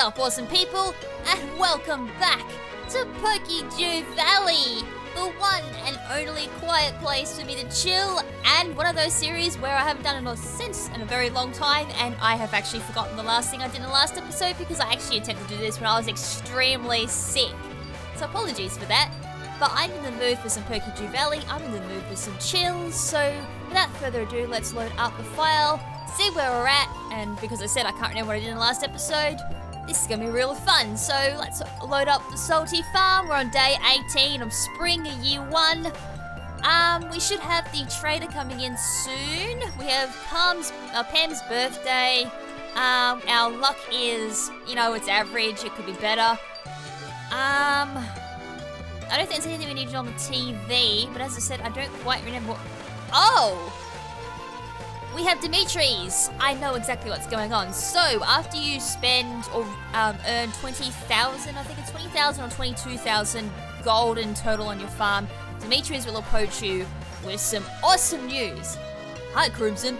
up, awesome people, and welcome back to PokeDew Valley, the one and only quiet place for me to chill, and one of those series where I haven't done it since in a very long time, and I have actually forgotten the last thing I did in the last episode because I actually intended to do this when I was extremely sick. So apologies for that, but I'm in the mood for some PokeDew Valley, I'm in the mood for some chills, so without further ado, let's load up the file, see where we're at, and because I said I can't remember what I did in the last episode, this is going to be real fun. So let's load up the Salty Farm. We're on day 18 of spring, year 1. We should have the trader coming in soon. We have Pam's birthday. Our luck is, you know, it's average. It could be better. I don't think there's anything we need to do on the TV, but as I said, I don't quite remember what... Oh! We have Dimitri's. I know exactly what's going on. So, after you spend or earn 20,000, I think it's 20,000 or 22,000 gold in total on your farm, Dimitri's will approach you with some awesome news. Hi, KrimZen.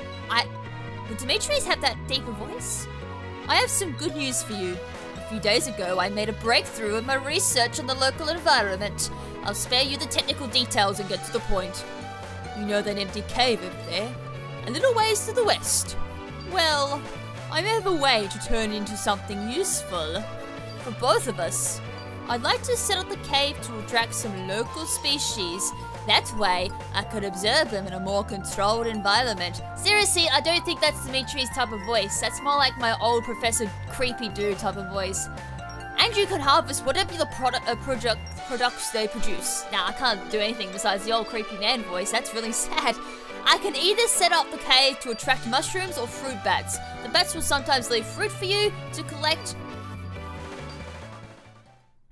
Would Dimitri's have that deeper voice? I have some good news for you. A few days ago, I made a breakthrough in my research on the local environment. I'll spare you the technical details and get to the point. You know that empty cave over there? A little ways to the west. Well, I have a way to turn into something useful for both of us. I'd like to set up the cave to attract some local species. That way, I could observe them in a more controlled environment. Seriously, I don't think that's Dimitri's type of voice. That's more like my old Professor Creepy Dude type of voice. And you can harvest whatever the products they produce. Now, I can't do anything besides the old creepy man voice. That's really sad. I can either set up the cave to attract mushrooms or fruit bats. The bats will sometimes leave fruit for you to collect.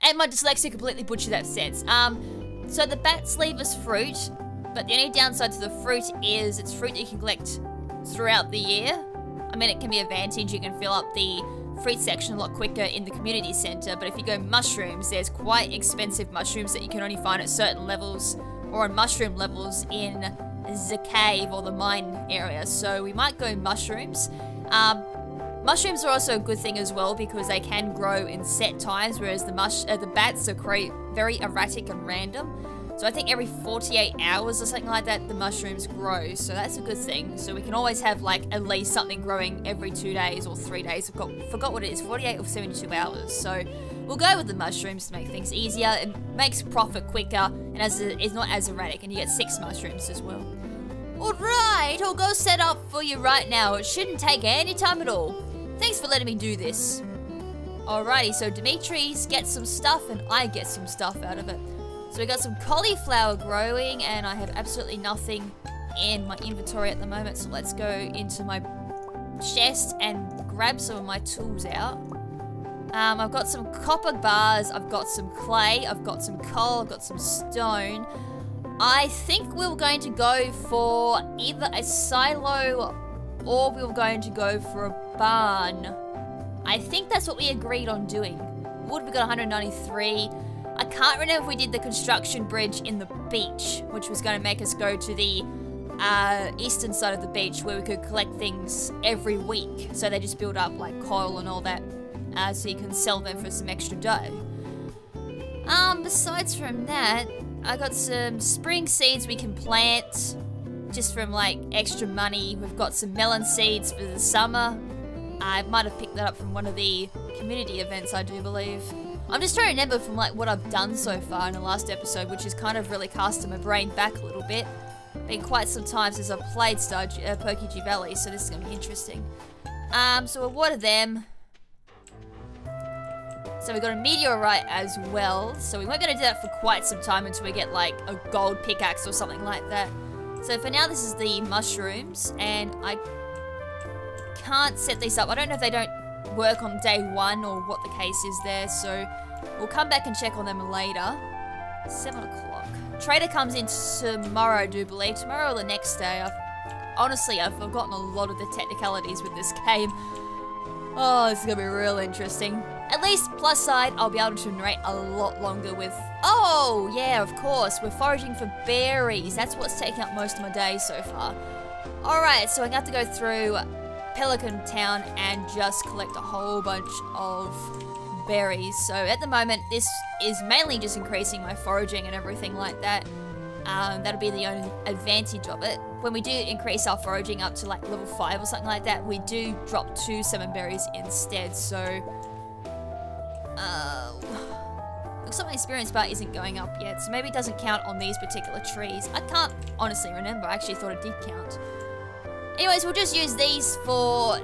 And my dyslexia completely butchered that sense. So the bats leave us fruit, but the only downside to the fruit is it's fruit that you can collect throughout the year. I mean, it can be an advantage. You can fill up the fruit section a lot quicker in the community center, but if you go mushrooms, there's quite expensive mushrooms that you can only find at certain levels or on mushroom levels in the cave or the mine area, so we might go mushrooms. Mushrooms are also a good thing as well because they can grow in set times, whereas the bats are very erratic and random. So I think every 48 hours or something like that, the mushrooms grow, so that's a good thing. So we can always have like at least something growing every 2 days or 3 days. Forgot what it is, 48 or 72 hours. So we'll go with the mushrooms to make things easier. It makes profit quicker, and it's not as erratic, and you get 6 mushrooms as well. Alright, I'll go set up for you right now. It shouldn't take any time at all. Thanks for letting me do this. Alrighty, so Dimitri's gets some stuff and I get some stuff out of it. So we got some cauliflower growing and I have absolutely nothing in my inventory at the moment. So let's go into my chest and grab some of my tools out. I've got some copper bars, I've got some clay, I've got some coal, I've got some stone. I think we were going to go for either a silo or we were going to go for a barn. I think that's what we agreed on doing. Wood, we got 193. I can't remember if we did the construction bridge in the beach, which was going to make us go to the eastern side of the beach where we could collect things every week. So they just build up like coal and all that, so you can sell them for some extra dough. Besides from that, I got some spring seeds we can plant just from like extra money. We've got some melon seeds for the summer. I might have picked that up from one of the community events, I do believe. I'm just trying to remember from like what I've done so far in the last episode, which has kind of really casted my brain back a little bit. Been quite some time since I've played PokeDew Valley, so this is going to be interesting. So we'll water them. So we got a meteorite as well, so we weren't going to do that for quite some time until we get like a gold pickaxe or something like that. So for now this is the mushrooms, and I can't set these up. I don't know if they don't work on day 1 or what the case is there, so we'll come back and check on them later. 7 o'clock. Trader comes in tomorrow, I do believe. Tomorrow or the next day. Honestly, I've forgotten a lot of the technicalities with this game. Oh, this is going to be real interesting. At least, plus side, I'll be able to narrate a lot longer with... Oh, yeah, of course. We're foraging for berries. That's what's taking up most of my day so far. Alright, so I'm going to have to go through Pelican Town and just collect a whole bunch of berries. So at the moment, this is mainly just increasing my foraging and everything like that. That'll be the only advantage of it. When we do increase our foraging up to like level 5 or something like that, we do drop 2 summon berries instead. So, looks like my experience bar isn't going up yet, so maybe it doesn't count on these particular trees. I can't honestly remember. I actually thought it did count. Anyways, we'll just use these for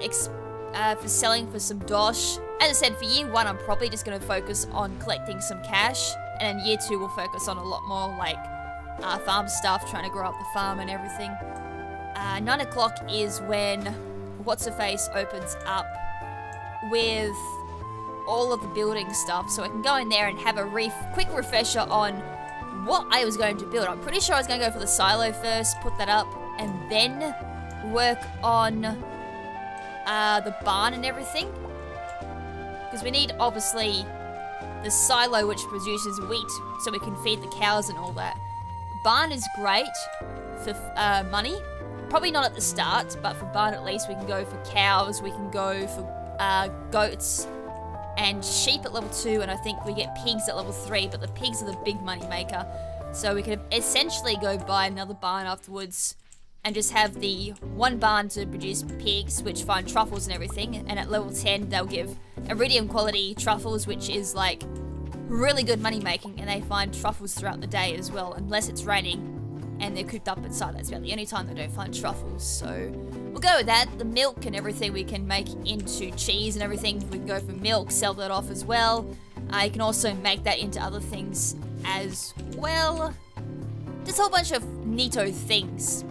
selling for some dosh. As I said, for year 1, I'm probably just going to focus on collecting some cash, and then year 2 we'll focus on a lot more like farm stuff, trying to grow up the farm and everything. 9 o'clock is when What's-Her-Face opens up with all of the building stuff, so I can go in there and have a quick refresher on what I was going to build. I'm pretty sure I was going to go for the silo first, put that up, and then work on the barn and everything. Because we need, obviously, the silo which produces wheat, so we can feed the cows and all that. Barn is great for money. Probably not at the start, but for barn at least we can go for cows, we can go for goats and sheep at level 2, and I think we get pigs at level 3, but the pigs are the big money maker. So we could essentially go buy another barn afterwards and just have the one barn to produce pigs, which find truffles and everything, and at level 10 they'll give iridium quality truffles, which is like really good money making, and they find truffles throughout the day as well, unless it's raining and they're cooped up inside. That's about the only time they don't find truffles, so we'll go with that. The milk and everything we can make into cheese and everything. We can go for milk, sell that off as well. You can also make that into other things as well. Just a whole bunch of neato things.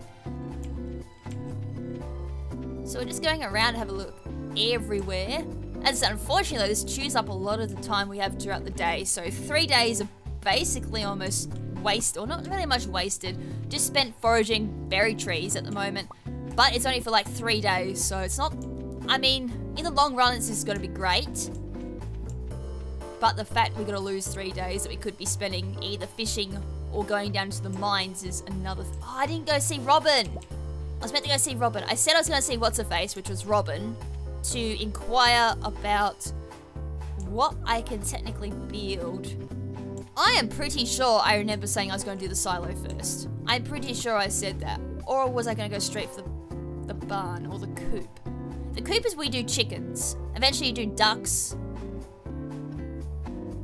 So we're just going around to have a look everywhere. As I said, unfortunately though, this chews up a lot of the time we have throughout the day. So 3 days are basically almost wasted, or not really much wasted. Just spent foraging berry trees at the moment. But it's only for like 3 days, so it's not, I mean, in the long run this is going to be great. But the fact we're going to lose 3 days that we could be spending either fishing or going down to the mines is another oh, I didn't go see Robin! I was meant to go see Robin. I said I was going to see What's-Her-Face, which was Robin, to inquire about what I can technically build. I am pretty sure I remember saying I was going to do the silo first. I'm pretty sure I said that. Or was I going to go straight for the barn or the coop? The coop is we do chickens. Eventually you do ducks.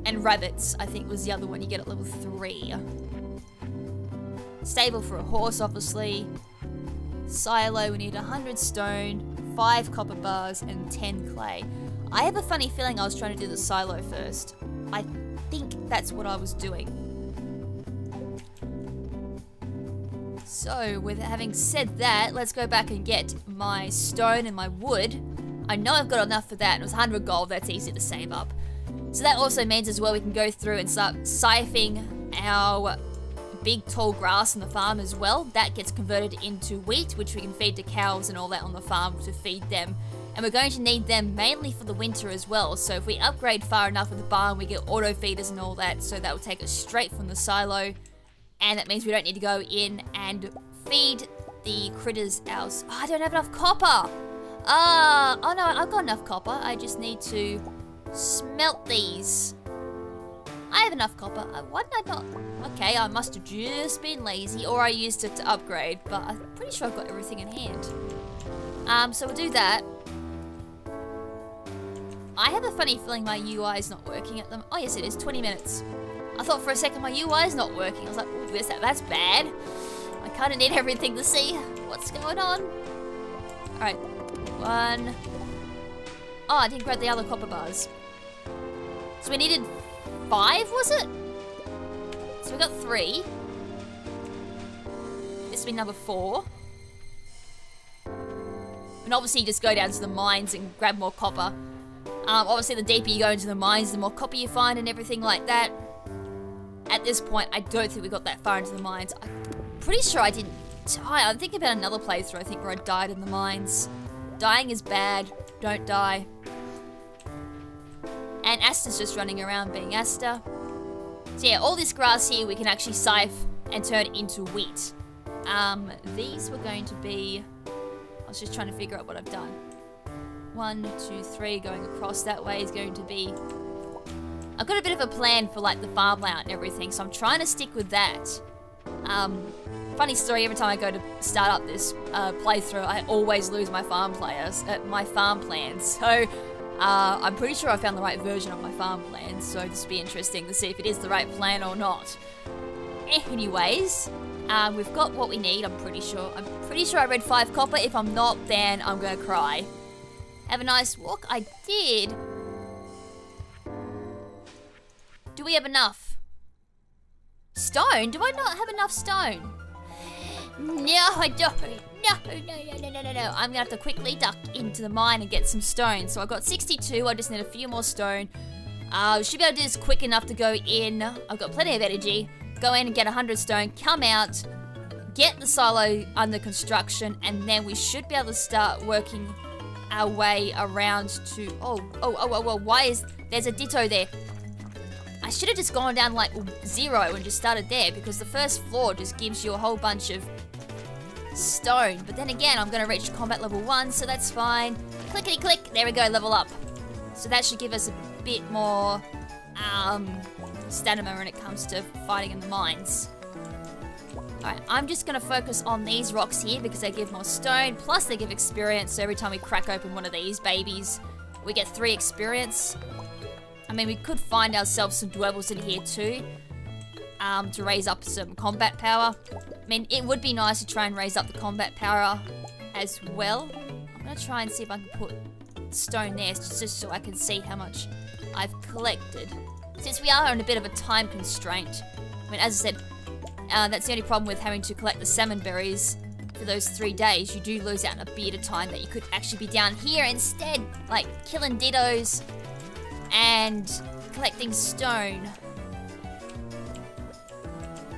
And rabbits, I think was the other one you get at level 3. Stable for a horse, obviously. Silo, we need 100 stone, 5 copper bars, and 10 clay. I have a funny feeling I was trying to do the silo first. I think that's what I was doing. So, with having said that, let's go back and get my stone and my wood. I know I've got enough for that, and it was 100 gold, that's easy to save up. So that also means as well we can go through and start siphoning our big tall grass on the farm as well. That gets converted into wheat, which we can feed to cows and all that on the farm to feed them. And we're going to need them mainly for the winter as well. So if we upgrade far enough with the barn, we get auto feeders and all that. So that will take us straight from the silo. And that means we don't need to go in and feed the critters ours. Oh, I don't have enough copper. Oh no, I've got enough copper. I just need to smelt these. I have enough copper. Why did I not? Okay, I must have just been lazy, or I used it to upgrade, but I'm pretty sure I've got everything in hand. So we'll do that. I have a funny feeling my UI is not working at them. Oh yes, it is. 20 minutes. I thought for a second my UI is not working. I was like, ooh, that's bad. I kind of need everything to see what's going on. All right, 1. Oh, I didn't grab the other copper bars. So we needed 5, was it? So we got 3. This will be number 4. And obviously you just go down to the mines and grab more copper. Obviously the deeper you go into the mines, the more copper you find and everything like that. At this point, I don't think we got that far into the mines. I'm pretty sure I didn't die. I'm thinking about another playthrough, I think, where I died in the mines. Dying is bad. Don't die. And Asta's just running around being Asta. So yeah, all this grass here we can actually scythe and turn into wheat. These were going to be... I was just trying to figure out what I've done. 1, 2, 3 going across that way is going to be... I've got a bit of a plan for like the farm layout and everything, so I'm trying to stick with that. Funny story, every time I go to start up this playthrough, I always lose my farm plans. So I'm pretty sure I found the right version of my farm plans, so this will be interesting to see if it is the right plan or not. Anyways, we've got what we need, I'm pretty sure. I'm pretty sure I read 5 copper. If I'm not, then I'm gonna cry. Have a nice walk. I did. Do we have enough? Stone? Do I not have enough stone? No, I don't. No. I'm gonna have to quickly duck into the mine and get some stone. So I've got 62. I just need a few more stone. Should be able to do this quick enough to go in. I've got plenty of energy. Go in and get 100 stone. Come out. Get the silo under construction. And then we should be able to start working our way around to... Oh, why is... There's a ditto there. I should have just gone down like 0 and just started there, because the first floor just gives you a whole bunch of stone. But then again, I'm going to reach combat level 1, so that's fine. Clickety click, there we go, level up. So that should give us a bit more stamina when it comes to fighting in the mines. Alright, I'm just going to focus on these rocks here because they give more stone, plus they give experience, so every time we crack open one of these babies, we get 3 experience. I mean, we could find ourselves some dwebbles in here too, to raise up some combat power. I mean, it would be nice to try and raise up the combat power as well. I'm going to try and see if I can put stone there, just so I can see how much I've collected. Since we are on a bit of a time constraint, I mean, as I said, that's the only problem with having to collect the salmon berries for those 3 days. You do lose out on a bit of time that you could actually be down here instead, like killing dittos and collecting stone.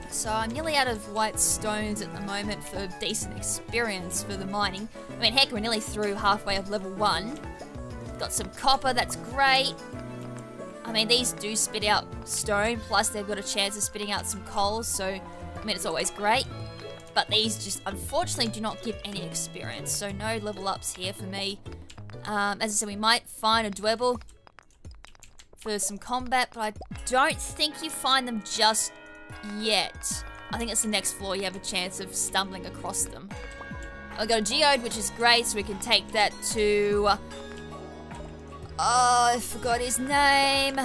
So I'm nearly out of white stones at the moment for decent experience for the mining. I mean, heck, we're nearly through halfway of level 1. Got some copper, that's great. I mean, these do spit out stone, plus they've got a chance of spitting out some coal, so, I mean, it's always great. But these just, unfortunately, do not give any experience, so no level ups here for me. As I said, we might find a dwebble for some combat, but I don't think you find them just yet. I think it's the next floor you have a chance of stumbling across them. I've got a geode, which is great, so we can take that to... Oh, I forgot his name.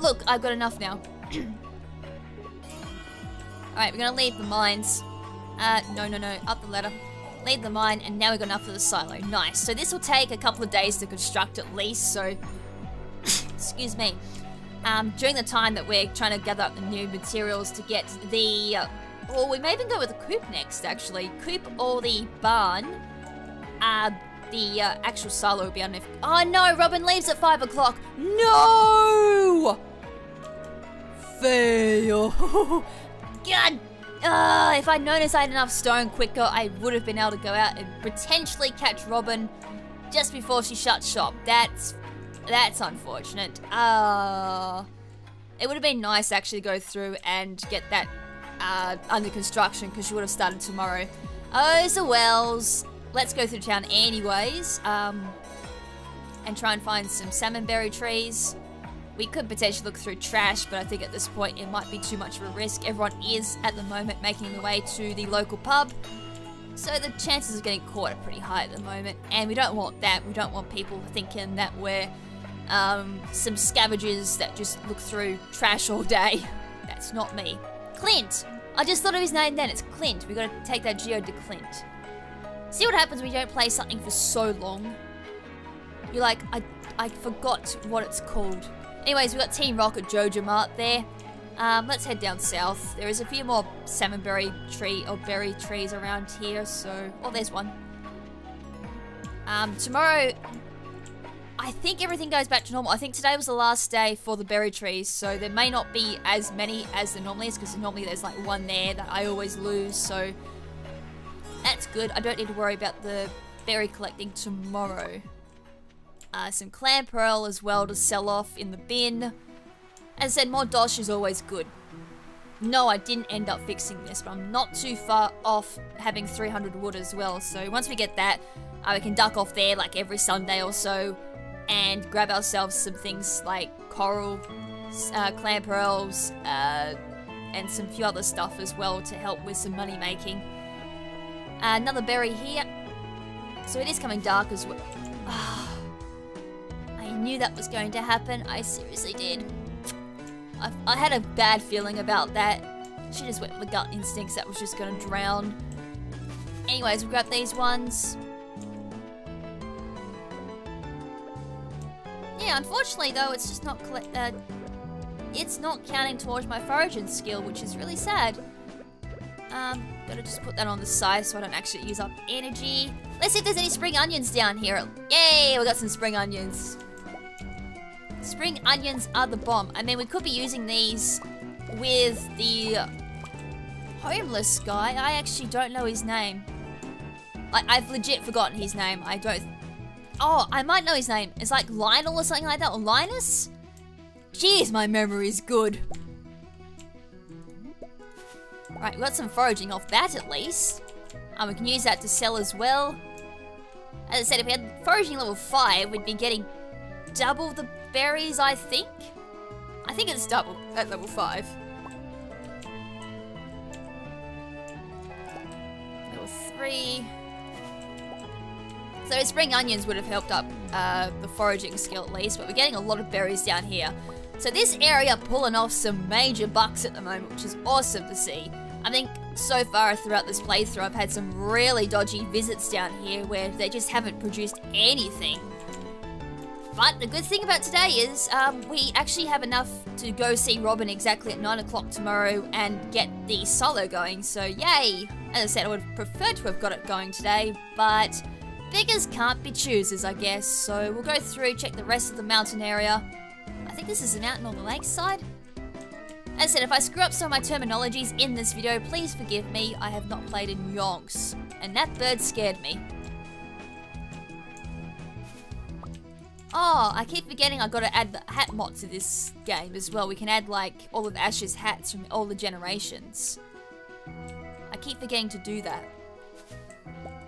Look, I've got enough now. Alright, we're gonna leave the mines. No, up the ladder. Leave the mine, and now we've got enough for the silo. Nice. So this will take a couple of days to construct at least, so... Excuse me. During the time that we're trying to gather up the new materials to get the... Well, we may even go with the coop next, actually. Coop or the barn. The actual silo will be underneath. Oh no, Robin leaves at 5 o'clock. No! Fail. God. If I'd noticed I had enough stone quicker, I would have been able to go out and potentially catch Robin just before she shuts shop. That's unfortunate. It would have been nice actually to go through and get that under construction, because she would have started tomorrow. Oh, so wells. Let's go through town anyways, and try and find some salmonberry trees. We could potentially look through trash, but I think at this point it might be too much of a risk. Everyone is, at the moment, making their way to the local pub, so the chances of getting caught are pretty high at the moment, and we don't want that. We don't want people thinking that we're some scavengers that just look through trash all day. That's not me. Clint! I just thought of his name then. It's Clint. We gotta take that geode to Clint. See what happens when you don't play something for so long. You're like, I forgot what it's called. Anyways, we got Team Rocket Jojo Mart there. Let's head down south. There is a few more salmonberry tree or berry trees around here, so... Oh, there's one. Tomorrow, I think everything goes back to normal. I think today was the last day for the berry trees, so there may not be as many as there normally is, because normally there's like one there that I always lose, so... That's good. I don't need to worry about the berry collecting tomorrow. Some clam pearl as well to sell off in the bin. As I said, more dosh is always good. No, I didn't end up fixing this, but I'm not too far off having 300 wood as well. So once we get that, We can duck off there like every Sunday or so and grab ourselves some things like coral, clam pearls, and some few other stuff as well to help with some money making. Another berry here. So it is coming dark as well. I knew that was going to happen. I seriously did. I had a bad feeling about that. She just went with the gut instincts that was just going to drown. Anyways, we'll grab these ones. Yeah, unfortunately though, it's just not it's not counting towards my foraging skill, which is really sad. Gotta just put that on the side so I don't actually use up energy. Let's see if there's any spring onions down here. Yay, we got some spring onions. Spring onions are the bomb. I mean, we could be using these with the homeless guy. I actually don't know his name. I've legit forgotten his name. Oh, I might know his name. It's like Lionel or something like that, or Linus? Jeez, my memory's good. Right, we got some foraging off that at least. We can use that to sell as well. As I said, if we had foraging level 5, we'd be getting double the berries, I think. I think it's double at level 5. Level 3. So spring onions would have helped up the foraging skill at least, but we're getting a lot of berries down here. So this area pulling off some major bucks at the moment, which is awesome to see. I think so far throughout this playthrough, I've had some really dodgy visits down here where they just haven't produced anything. But the good thing about today is we actually have enough to go see Robin exactly at 9 o'clock tomorrow and get the solo going, so yay! As I said, I would have preferred to have got it going today, but beggars can't be choosers, I guess. So we'll go through, check the rest of the mountain area. I think this is a mountain on the lakeside. As I said, if I screw up some of my terminologies in this video, please forgive me. I have not played in yonks, and that bird scared me. Oh, I keep forgetting I gotta add the hat mod to this game as well. We can add like all of Ash's hats from all the generations. I keep forgetting to do that.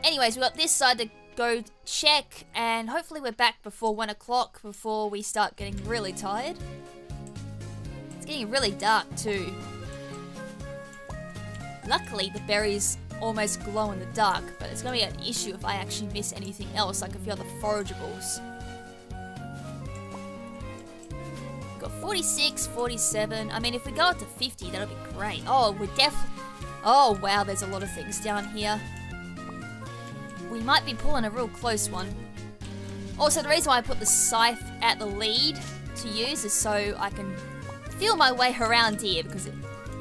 Anyways, we got this side to go check, and hopefully we're back before 1 o'clock before we start getting really tired. It's getting really dark too. Luckily, the berries almost glow in the dark, but it's gonna be an issue if I actually miss anything else, like a few other forageables. Got 46, 47. I mean, if we go up to 50, that'll be great. Oh, we're definitely... Oh, wow, there's a lot of things down here. We might be pulling a real close one. Also, the reason why I put the scythe at the lead to use is so I can feel my way around here, because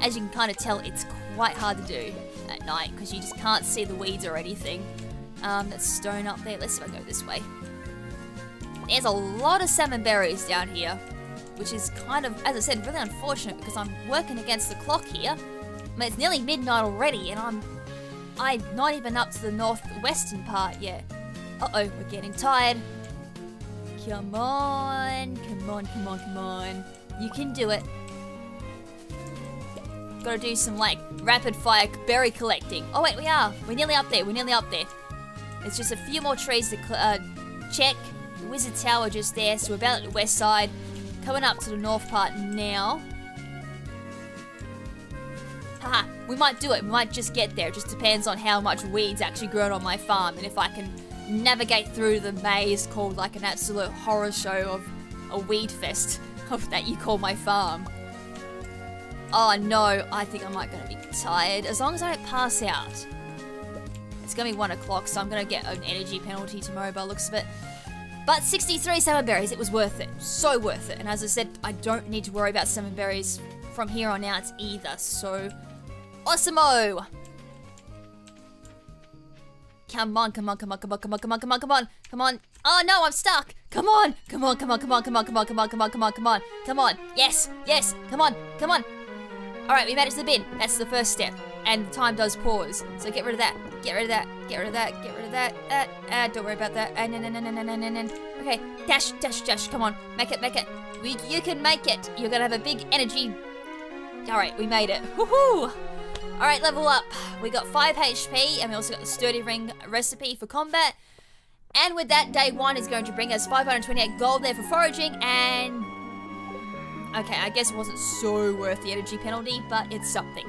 as you can kind of tell, it's quite hard to do at night because you just can't see the weeds or anything. That's stone up there. Let's see if I go this way. There's a lot of salmon berries down here, which is kind of, as I said, really unfortunate because I'm working against the clock here. I mean, it's nearly midnight already, and I'm not even up to the northwestern part yet. Uh-oh, we're getting tired. Come on, come on, come on, come on. You can do it. Gotta do some, like, rapid fire berry collecting. Oh wait, we are. We're nearly up there, we're nearly up there. It's just a few more trees to check. The wizard tower just there, so we're about at the west side. Coming up to the north part now. Haha, we might do it, we might just get there. It just depends on how much weeds actually grown on my farm and if I can navigate through the maze called like an absolute horror show of a weed fest of that you call my farm. Oh no, I think I might gonna be tired. As long as I don't pass out. It's gonna be 1 o'clock, so I'm gonna get an energy penalty tomorrow by the looks of it. But 63 salmon berries, it was worth it. So worth it. And as I said, I don't need to worry about salmon berries from here on out either, so awesome-o! Come on, come on, come on, come on, come on, come on, come on, come on, come on. Oh no, I'm stuck! Come on! Come on, come on, come on, come on, come on, come on, come on, come on, come on, come on. Yes, yes, come on, come on. Alright, we managed the bin. That's the first step. And time does pause. So get rid of that. Get rid of that. Get rid of that. Get rid of that. Don't worry about that. Okay, dash, dash, dash. Come on, make it, make it. You can make it. You're gonna have a big energy. Alright, we made it. Woohoo! Alright, level up. We got 5 HP, and we also got the sturdy ring recipe for combat. And with that, day 1 is going to bring us 528 gold there for foraging, and... okay, I guess it wasn't so worth the energy penalty, but it's something.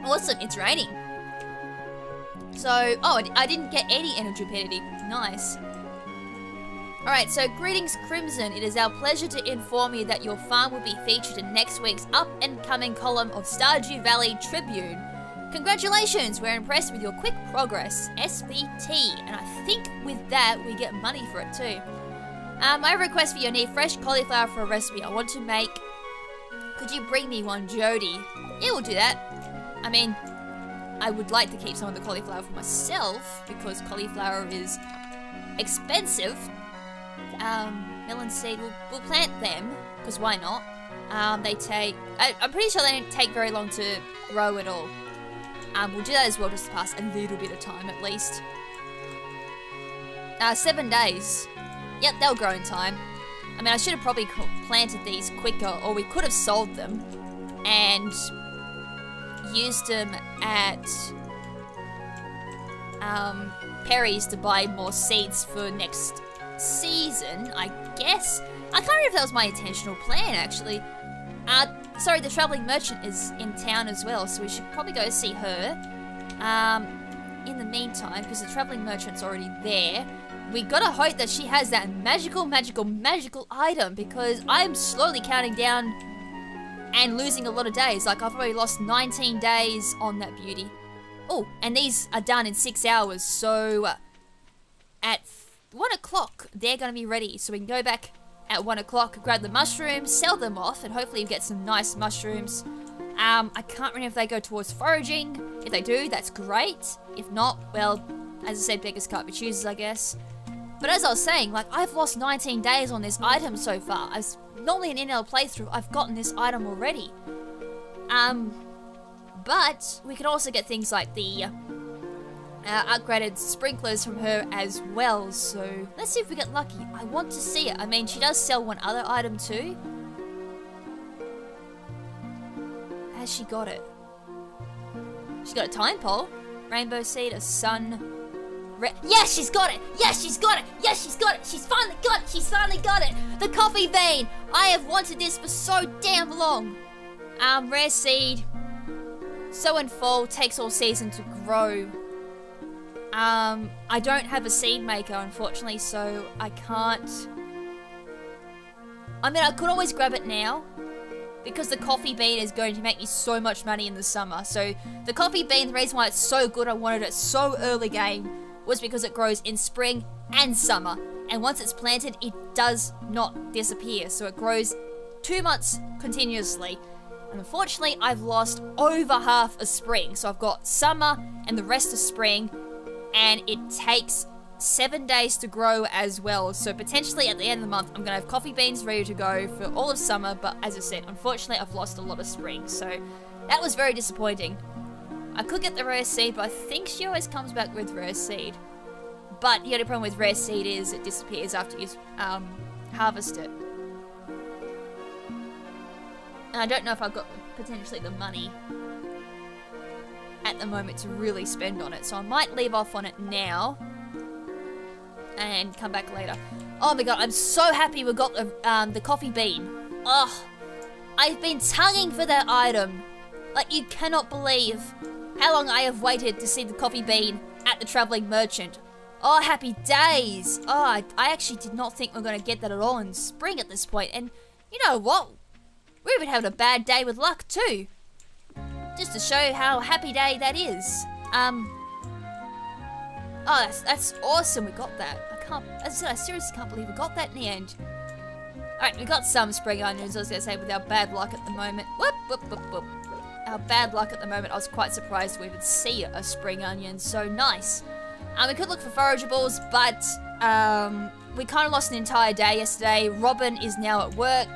Awesome, it's raining. So, oh, I didn't get any energy penalty. Nice. Alright, so greetings KrimZen. It is our pleasure to inform you that your farm will be featured in next week's up-and-coming column of Stardew Valley Tribune. Congratulations, we're impressed with your quick progress, SVT, and I think with that we get money for it too. My request for you, need fresh cauliflower for a recipe I want to make. Could you bring me one, Jody? Yeah, we'll do that. I mean, I would like to keep some of the cauliflower for myself, because cauliflower is expensive. Melon seed, we'll plant them, because why not? They take, I'm pretty sure they don't take very long to grow at all. We'll do that as well, just to pass a little bit of time at least. 7 days. Yep, they'll grow in time. I mean, I should have probably planted these quicker, or we could have sold them and used them at Perry's to buy more seeds for next season, I guess. I can't remember if that was my intentional plan, actually. Sorry, the traveling merchant is in town as well, so we should probably go see her. In the meantime, because the traveling merchant's already there, we gotta hope that she has that magical item, because I'm slowly counting down and losing a lot of days. Like, I've already lost 19 days on that beauty. Oh, and these are done in 6 hours, so at 1 o'clock, they're gonna be ready, so we can go back at 1 o'clock, grab the mushrooms, sell them off, and hopefully get some nice mushrooms. I can't remember if they go towards foraging. If they do, that's great. If not, well, as I said, beggars can't be choosers, I guess. But as I was saying, like, I've lost 19 days on this item so far. Normally in NL playthrough, I've gotten this item already. But we can also get things like the upgraded sprinklers from her as well, so let's see if we get lucky. I want to see it. I mean, she does sell one other item too. Has she got it? She's got a time pole, rainbow seed, a sun. Yes, she's got it! Yes, she's got it! Yes, she's got it! She's finally got it! She's finally got it! The coffee bean! I have wanted this for so damn long. Rare seed. Sow and fall, takes all season to grow. I don't have a seed maker, unfortunately, so I can't... I mean, I could always grab it now, because the coffee bean is going to make me so much money in the summer. So, the coffee bean, the reason why it's so good, I wanted it so early game, was because it grows in spring and summer. And once it's planted, it does not disappear. So it grows 2 months continuously. And unfortunately, I've lost over half a spring. So I've got summer and the rest of spring. And it takes 7 days to grow as well. So potentially at the end of the month, I'm going to have coffee beans ready to go for all of summer. But as I said, unfortunately, I've lost a lot of spring. So that was very disappointing. I could get the rare seed, but I think she always comes back with rare seed. But the only problem with rare seed is it disappears after you harvest it. And I don't know if I've got potentially the money at the moment to really spend on it. So I might leave off on it now and come back later. Oh my god, I'm so happy we got the coffee bean. Oh, I've been tonguing for that item. Like, you cannot believe how long I have waited to see the coffee bean at the traveling merchant. Oh, happy days. Oh, I actually did not think we were going to get that at all in spring at this point. And you know what? We've been having a bad day with luck too. Just to show how happy day that is. Oh, that's awesome. We got that. As I said, I seriously can't believe we got that in the end. Alright, we got some spring onions, I was going to say, with our bad luck at the moment. Whoop, whoop, whoop, whoop. Our bad luck at the moment, I was quite surprised we would see a spring onion, so nice. We could look for forageables, but we kind of lost an entire day yesterday. Robin is now at work.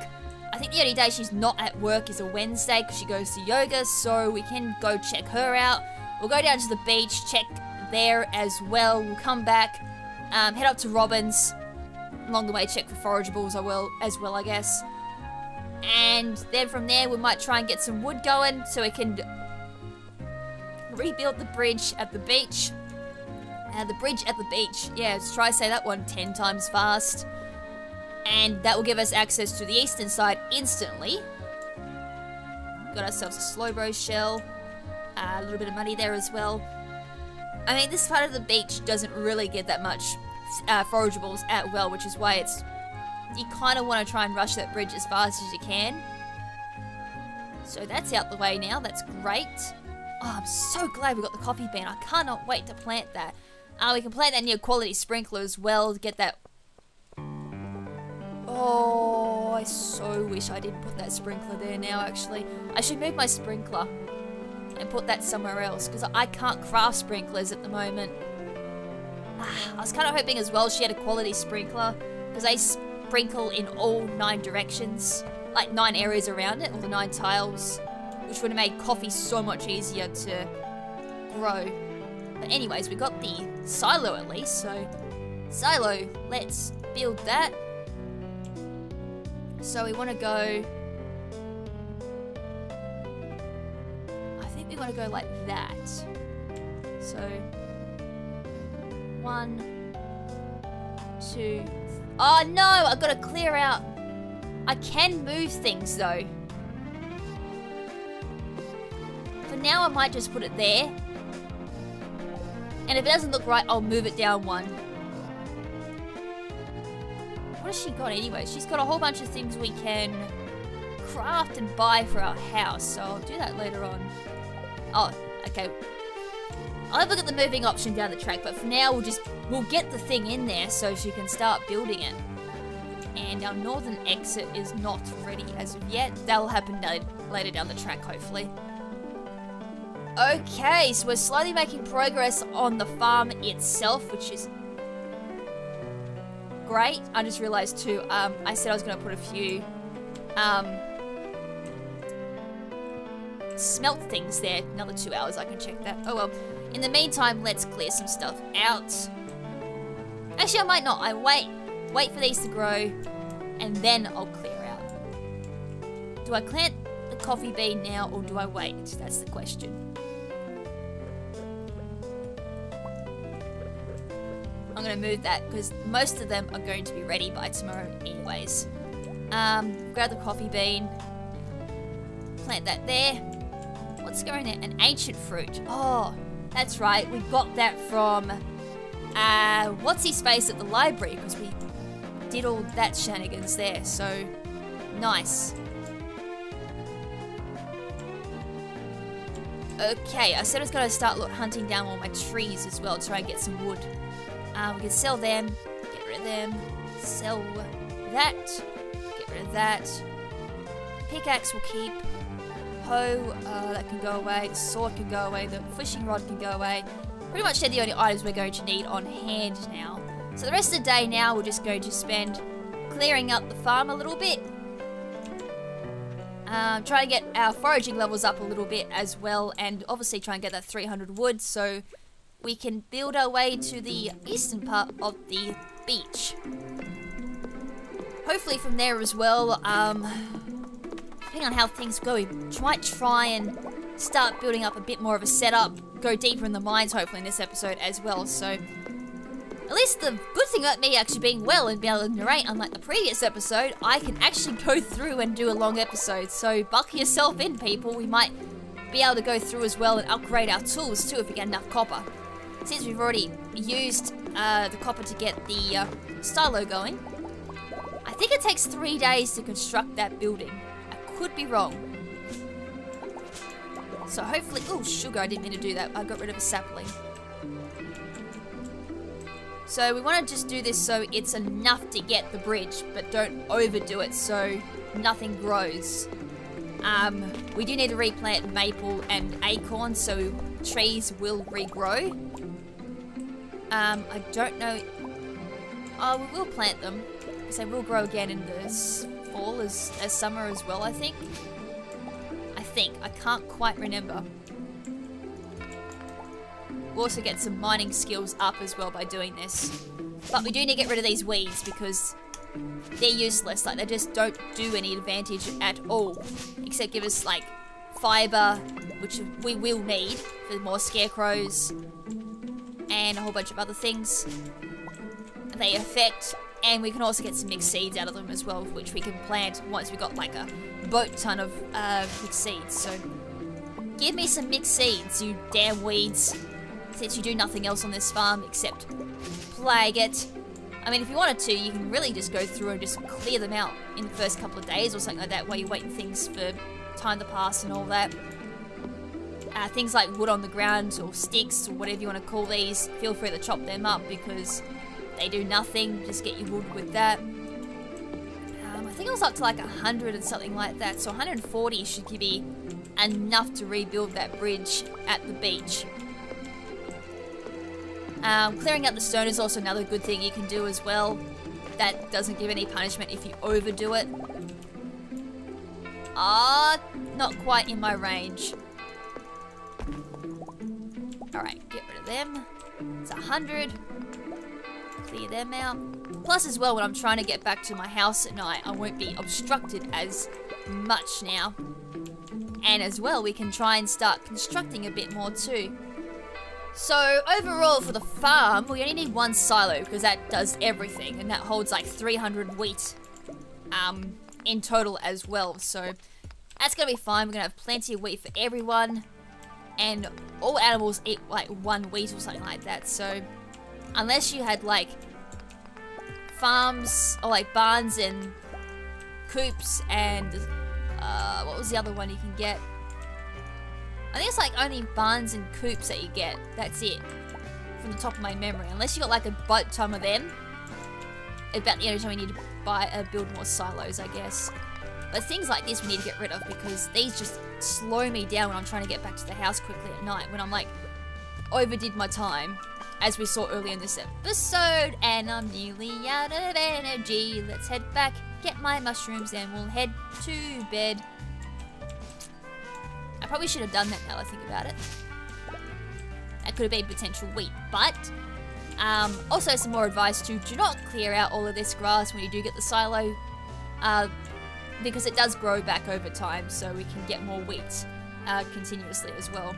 I think the only day she's not at work is a Wednesday because she goes to yoga, so we can go check her out. We'll go down to the beach, check there as well. We'll come back, head up to Robin's. Along the way, check for forageables as well, I guess. And then from there, we might try and get some wood going so we can rebuild the bridge at the beach. The bridge at the beach. Yeah, let's try to say that one 10 times fast. And that will give us access to the eastern side instantly. Got ourselves a Slowbro shell. A little bit of money there as well. I mean, this part of the beach doesn't really get that much forageables at well, which is why it's... You kind of want to try and rush that bridge as fast as you can. So that's out the way now. That's great. Oh, I'm so glad we got the coffee bean. I cannot wait to plant that. We can plant that near quality sprinkler as well to get that... Oh, I so wish I didn't put that sprinkler there now, actually. I should move my sprinkler and put that somewhere else, because I can't craft sprinklers at the moment. I was kind of hoping as well she had a quality sprinkler, because they sprinkle in all 9 directions, like 9 areas around it, all the 9 tiles, which would have made coffee so much easier to grow. But anyways, we got the silo at least, so silo, let's build that. So we want to go, I think we want to go like that. So 1, 2, oh no, I've got to clear out. I can move things though. For now I might just put it there. And if it doesn't look right, I'll move it down 1. What has she got anyway? She's got a whole bunch of things we can craft and buy for our house, so I'll do that later on. Oh, okay. I'll have a look at the moving option down the track, but for now we'll get the thing in there so she can start building it. And our northern exit is not ready as of yet. That'll happen later down the track, hopefully. Okay, so we're slowly making progress on the farm itself, which is great. I just realized too, I said I was going to put a few smelt things there. Another 2 hours, I can check that. Oh well. In the meantime, let's clear some stuff out. Actually, I might not. I wait for these to grow, and then I'll clear out. Do I plant the coffee bean now, or do I wait? That's the question. I'm going to move that because most of them are going to be ready by tomorrow anyways. Grab the coffee bean. Plant that there. What's going there? An ancient fruit. Oh, that's right. We got that from what's-his-face at the library because we did all that shenanigans there. So, nice. Okay, I said I was going to start hunting down all my trees as well to try and get some wood. We can sell them, get rid of them, sell that, get rid of that. Pickaxe will keep. Hoe, that can go away. The sword can go away. The fishing rod can go away. Pretty much they're the only items we're going to need on hand now. So the rest of the day now we're just going to spend clearing up the farm a little bit. Trying to get our foraging levels up a little bit as well, and obviously try and get that 300 wood so we can build our way to the eastern part of the beach. Hopefully from there as well, depending on how things go, we might try and start building up a bit more of a setup, go deeper in the mines hopefully in this episode as well. So at least the good thing about me actually being well and being able to narrate, unlike the previous episode, I can actually go through and do a long episode. So buckle yourself in, people. We might be able to go through as well and upgrade our tools too if we get enough copper. Since we've already used the copper to get the silo going, I think it takes 3 days to construct that building. I could be wrong. So hopefully... Oh, sugar, I didn't mean to do that. I got rid of a sapling. So we want to just do this so it's enough to get the bridge, but don't overdo it so nothing grows. We do need to replant maple and acorn so trees will regrow. I don't know... Oh, we will plant them. Because they will grow again in the fall as summer as well, I think. I can't quite remember. We'll also get some mining skills up as well by doing this. But we do need to get rid of these weeds because they're useless. Like, they just don't do any advantage at all. Except give us, like, fiber, which we will need for more scarecrows, and a whole bunch of other things they affect. And we can also get some mixed seeds out of them as well, which we can plant once we've got like a boat ton of mixed seeds. So give me some mixed seeds, you damn weeds, since you do nothing else on this farm except plague it. I mean, if you wanted to, you can really just go through and just clear them out in the first couple of days or something like that, while you're waiting things for time to pass and all that. Things like wood on the ground or sticks or whatever you want to call these, feel free to chop them up because they do nothing. Just get your wood with that. I think it was up to like 100 and something like that, so 140 should give you enough to rebuild that bridge at the beach. Clearing out the stone is also another good thing you can do as well. That doesn't give any punishment if you overdo it. Not quite in my range. Alright, get rid of them. It's 100. Clear them out. Plus as well, when I'm trying to get back to my house at night, I won't be obstructed as much now. And as well, we can try and start constructing a bit more too. So overall for the farm, we only need one silo because that does everything, and that holds like 300 wheat in total as well. So that's gonna be fine. We're gonna have plenty of wheat for everyone, and all animals eat like 1 wheat or something like that. So unless you had like farms or like barns and coops and what was the other one you can get? I think it's like only barns and coops that you get. That's it, from the top of my memory. Unless you got like a butt ton of them. About the only time we need to build more silos, I guess. But things like this we need to get rid of because these just slow me down when I'm trying to get back to the house quickly at night. When I'm like overdid my time, as we saw earlier in this episode, and I'm nearly out of energy. Let's head back, get my mushrooms, and we'll head to bed. I probably should have done that now that I think about it. That could have been potential wheat, but also some more advice too. Do not clear out all of this grass when you do get the silo, because it does grow back over time, so we can get more wheat continuously as well.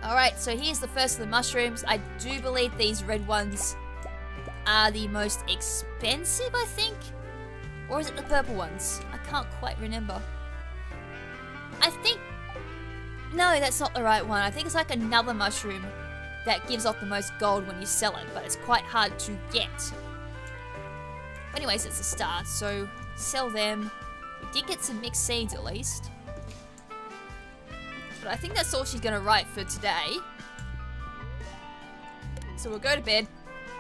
Alright, so here's the first of the mushrooms. I do believe these red ones are the most expensive, I think? Or is it the purple ones? I can't quite remember. I think... No, that's not the right one. I think it's like another mushroom that gives off the most gold when you sell it, but it's quite hard to get. Anyways, it's a start, so sell them. We did get some mixed seeds at least. But I think that's all she's gonna write for today. So we'll go to bed,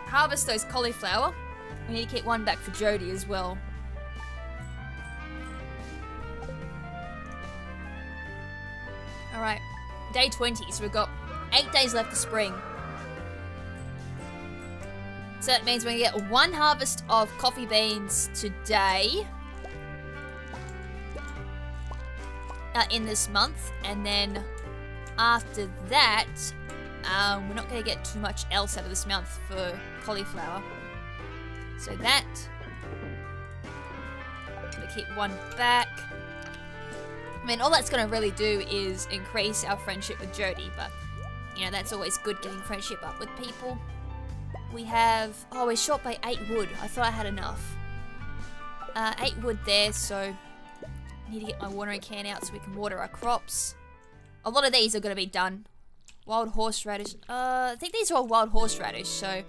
harvest those cauliflower. We need to keep one back for Jody as well. Alright, day 20, so we've got 8 days left of spring. So that means we're gonna get 1 harvest of coffee beans today. In this month, and then after that, we're not going to get too much else out of this month for cauliflower. So that, I'm going to keep 1 back. I mean, all that's going to really do is increase our friendship with Jody, but, you know, that's always good, getting friendship up with people. We have, oh, we're short by 8 wood. I thought I had enough. 8 wood there, so need to get my watering can out so we can water our crops. A lot of these are going to be done. Wild horseradish. I think these are all wild horseradish, so,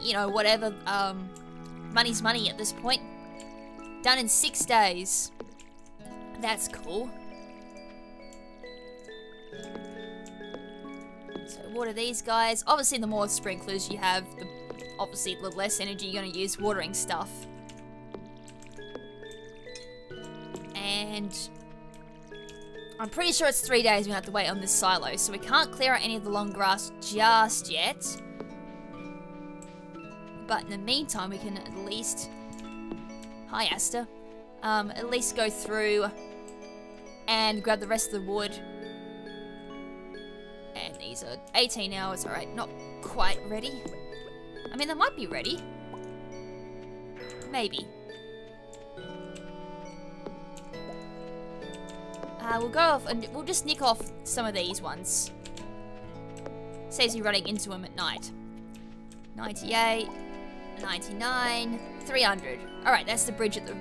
you know, whatever. Money's money at this point. Done in 6 days. That's cool. So water these guys. Obviously, the more sprinklers you have, obviously the less energy you're going to use watering stuff. And I'm pretty sure it's 3 days we have to wait on this silo, so we can't clear out any of the long grass just yet. But in the meantime, we can at least... Hi, Asta. At least go through and grab the rest of the wood. And these are 18 hours, alright, not quite ready. I mean, they might be ready. Maybe. We'll go off and we'll just nick off some of these ones. Saves you running into them at night. 98, 99, 300. Alright, that's the bridge at the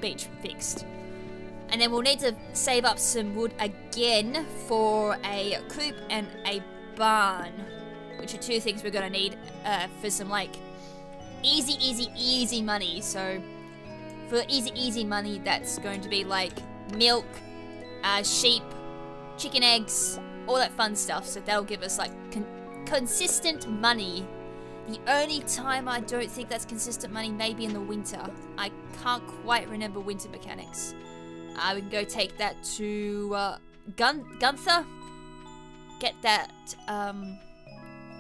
beach fixed. And then we'll need to save up some wood again for a coop and a barn, which are two things we're gonna need for some like easy money. So for easy money, that's going to be like milk, sheep, chicken eggs, all that fun stuff. So that'll give us like consistent money. The only time I don't think that's consistent money may be in the winter. I can't quite remember winter mechanics. We can go take that to Gunther. Get that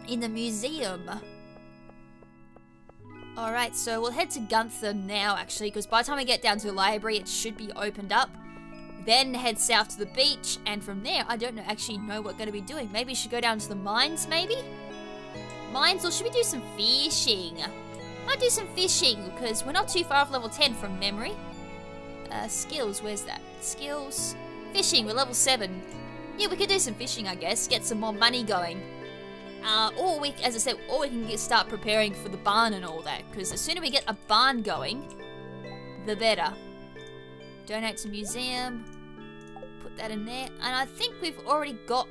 in the museum. Alright, so we'll head to Gunther now actually, because by the time we get down to the library it should be opened up. Then head south to the beach, and from there I don't actually know what we're going to be doing. Maybe we should go down to the mines maybe? Mines, or should we do some fishing? Might do some fishing, because we're not too far off level 10 from memory. Skills, where's that? Skills. Fishing, we're level 7. Yeah, we could do some fishing, I guess. Get some more money going. Or we, as I said, or we can start preparing for the barn and all that. Because the sooner we get a barn going, the better. Donate to museum. Put that in there. And I think we've already got...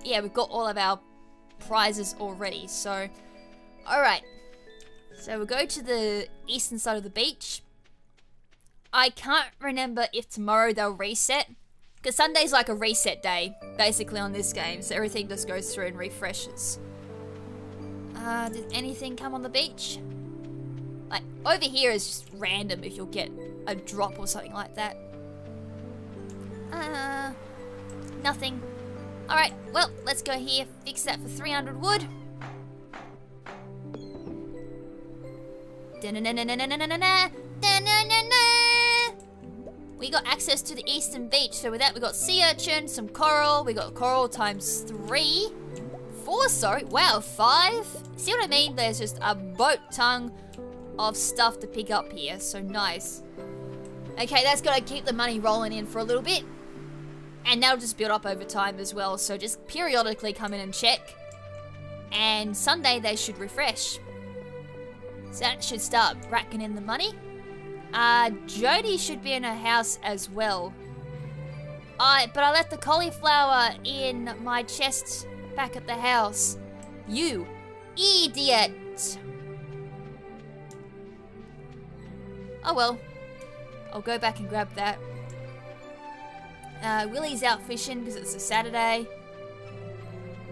Yeah, we've got all of our prizes already, so... Alright. So we'll go to the eastern side of the beach. I can't remember if tomorrow they'll reset. Because Sunday's like a reset day, basically, on this game. So everything just goes through and refreshes. Did anything come on the beach? Like, over here is just random if you'll get a drop or something like that. Nothing. Alright, well, let's go here, fix that for 300 wood. We got access to the eastern beach, so with that we got sea urchin, some coral, we got coral times 3. 4, sorry, wow, 5? See what I mean? There's just a boat tongue of stuff to pick up here, so nice. Okay, that's gotta keep the money rolling in for a little bit. And that'll just build up over time as well, so just periodically come in and check. And Sunday they should refresh. So that should start racking in the money. Jody should be in her house as well. But I left the cauliflower in my chest back at the house. You idiot! Oh well. I'll go back and grab that. Willie's out fishing because it's a Saturday.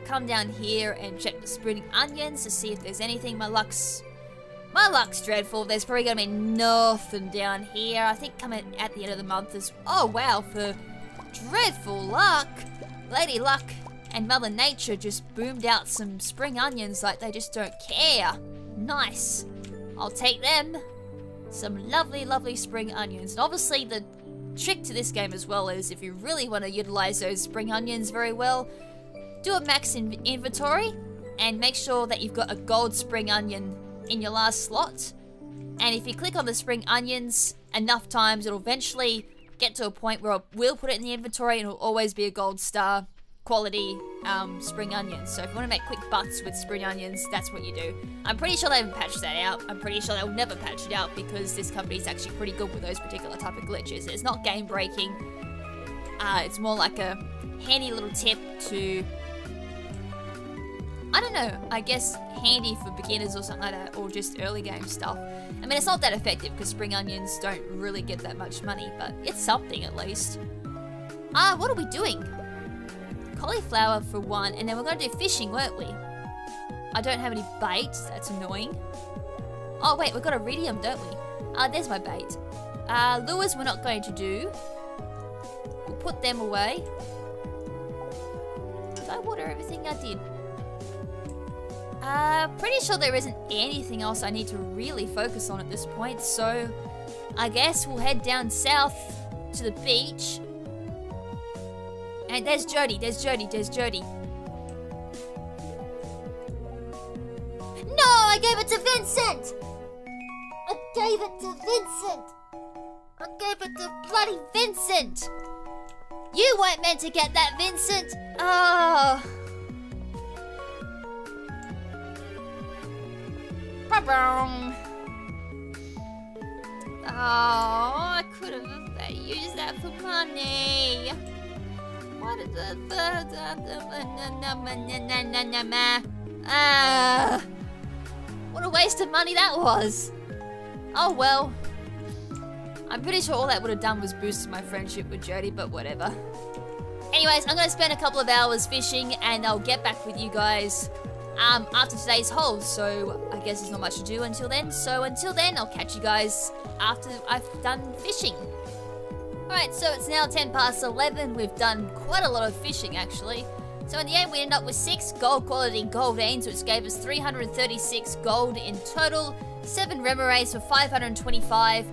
Come down here and check the sprouting onions to see if there's anything. My luck's dreadful. There's probably gonna be nothing down here. I think coming at the end of the month is... Oh wow, for dreadful luck, Lady Luck and Mother Nature just boomed out some spring onions like they just don't care. Nice. I'll take them. Some lovely spring onions. And obviously the trick to this game as well is if you really want to utilize those spring onions very well, do a max inventory and make sure that you've got a gold spring onion in your last slot. And if you click on the spring onions enough times, it'll eventually get to a point where we'll put it in the inventory and it'll always be a gold star quality spring onions. So if you want to make quick bucks with spring onions, that's what you do. I'm pretty sure they haven't patched that out. I'm pretty sure they'll never patch it out because this company's actually pretty good with those particular type of glitches. It's not game breaking. It's more like a handy little tip to, I don't know, I guess handy for beginners or something like that, or just early game stuff. I mean, it's not that effective because spring onions don't really get that much money, but it's something at least. What are we doing? Cauliflower for one, and then we're going to do fishing, weren't we? I don't have any bait, that's annoying. Oh wait, we've got iridium, don't we? There's my bait. Lures we're not going to do. We'll put them away. Did I water everything? I did. Pretty sure there isn't anything else I need to really focus on at this point, so I guess we'll head down south to the beach. And there's Jody, there's Jody. No, I gave it to Vincent! I gave it to Vincent! I gave it to bloody Vincent. You weren't meant to get that, Vincent. Oh. Ba-boom. Oh, I could have used that for money. What is that? What a waste of money that was. Oh well. I'm pretty sure all that would have done was boost my friendship with Jody, but whatever. Anyways, I'm going to spend a couple of hours fishing and I'll get back with you guys after today's haul. So I guess there's not much to do until then. So until then, I'll catch you guys after I've done fishing. Alright, so it's now 10 past 11. We've done quite a lot of fishing actually. So in the end, we ended up with 6 gold quality goldines, which gave us 336 gold in total. 7 remoraids for 525.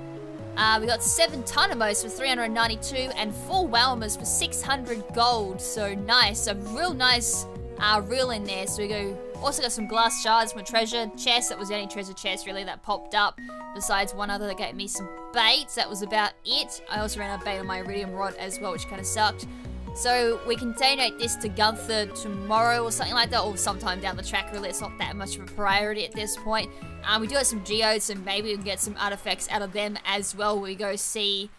We got 7 Tunamos for 392 and 4 Walmers for 600 gold. So nice, a real nice reel in there. So we also got some glass shards from a treasure chest. That was the only treasure chest really that popped up. Besides one other that gave me some baits. That was about it. I also ran out of bait on my iridium rod as well, which kind of sucked. So we can donate this to Gunther tomorrow or something like that, or sometime down the track really. It's not that much of a priority at this point. We do have some geodes, so maybe we can get some artifacts out of them as well. We go see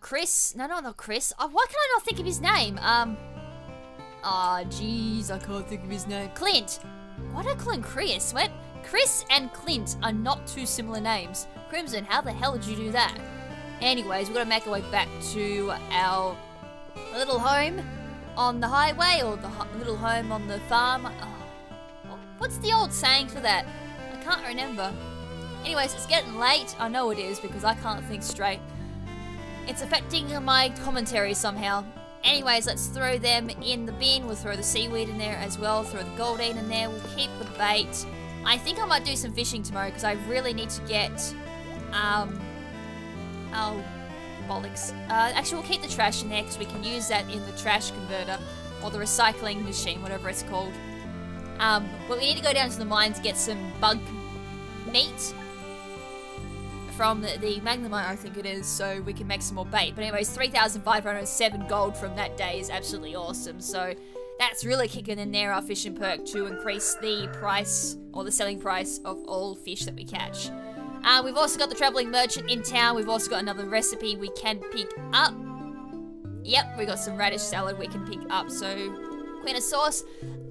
Chris. No, not Chris. Why can I not think of his name? Jeez, I can't think of his name. Clint. Why do I call him Chris? What? Chris and Clint are not two similar names. KrimZen, how the hell did you do that? Anyways, we're gonna make our way back to our little home on the highway, or the little home on the farm. What's the old saying for that? I can't remember. Anyways, it's getting late. I know it is because I can't think straight. It's affecting my commentary somehow. Anyways, let's throw them in the bin. We'll throw the seaweed in there as well. Throw the goldine in there. We'll keep the bait. I think I might do some fishing tomorrow because I really need to get... Oh, bollocks. Actually, we'll keep the trash in there because we can use that in the trash converter. Or the recycling machine, whatever it's called. But we need to go down to the mine to get some bug meat from the magnemite, I think it is, so we can make some more bait. But anyways, 3,507 gold from that day is absolutely awesome. So that's really kicking in there our fishing perk to increase the price, or the selling price, of all fish that we catch. We've also got the traveling merchant in town. We've also got another recipe we can pick up. Yep, we got some radish salad we can pick up. So, Queen of Sauce.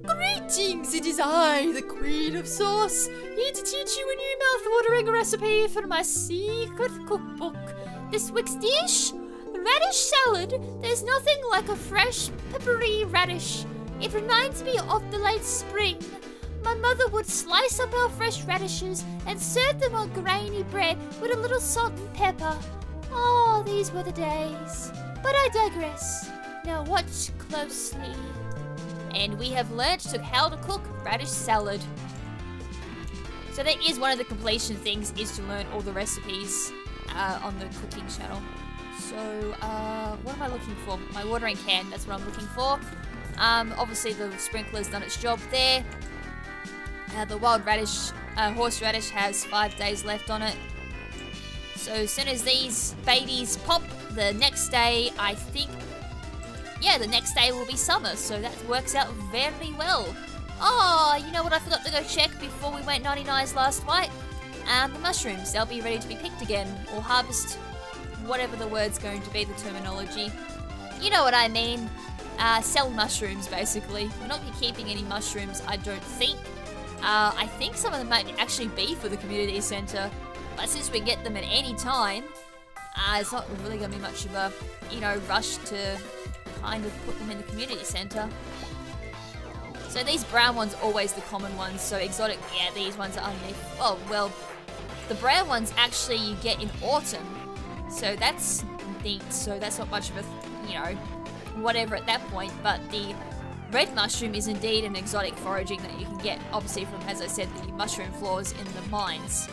Greetings, it is I, the Queen of Sauce, here to teach you a new mouth-watering recipe for my secret cookbook. This week's dish, radish salad. There's nothing like a fresh, peppery radish. It reminds me of the late spring. My mother would slice up our fresh radishes and serve them on grainy bread with a little salt and pepper. Oh, these were the days. But I digress. Now watch closely. And we have learnt how to cook radish salad. So that is one of the completion things, is to learn all the recipes on the cooking channel. So, what am I looking for? My watering can, that's what I'm looking for. Obviously the sprinkler's done its job there. The wild radish, horseradish has 5 days left on it. So as soon as these babies pop, the next day, I think, yeah, the next day will be summer, so that works out very well. Oh, you know what I forgot to go check before we went 99s last night? The mushrooms, they'll be ready to be picked again, or harvest, whatever the word's going to be, the terminology. You know what I mean. Sell mushrooms, basically. We'll not be keeping any mushrooms, I don't think. I think some of them might actually be for the community centre, but since we get them at any time, it's not really going to be much of a, you know, rush to kind of put them in the community centre. So these brown ones are always the common ones, so exotic, yeah, these ones are underneath. Oh, well, the brown ones actually you get in autumn, so that's neat, so that's not much of a, you know, whatever at that point, but the red mushroom is indeed an exotic foraging that you can get, obviously from, as I said, the mushroom floors in the mines.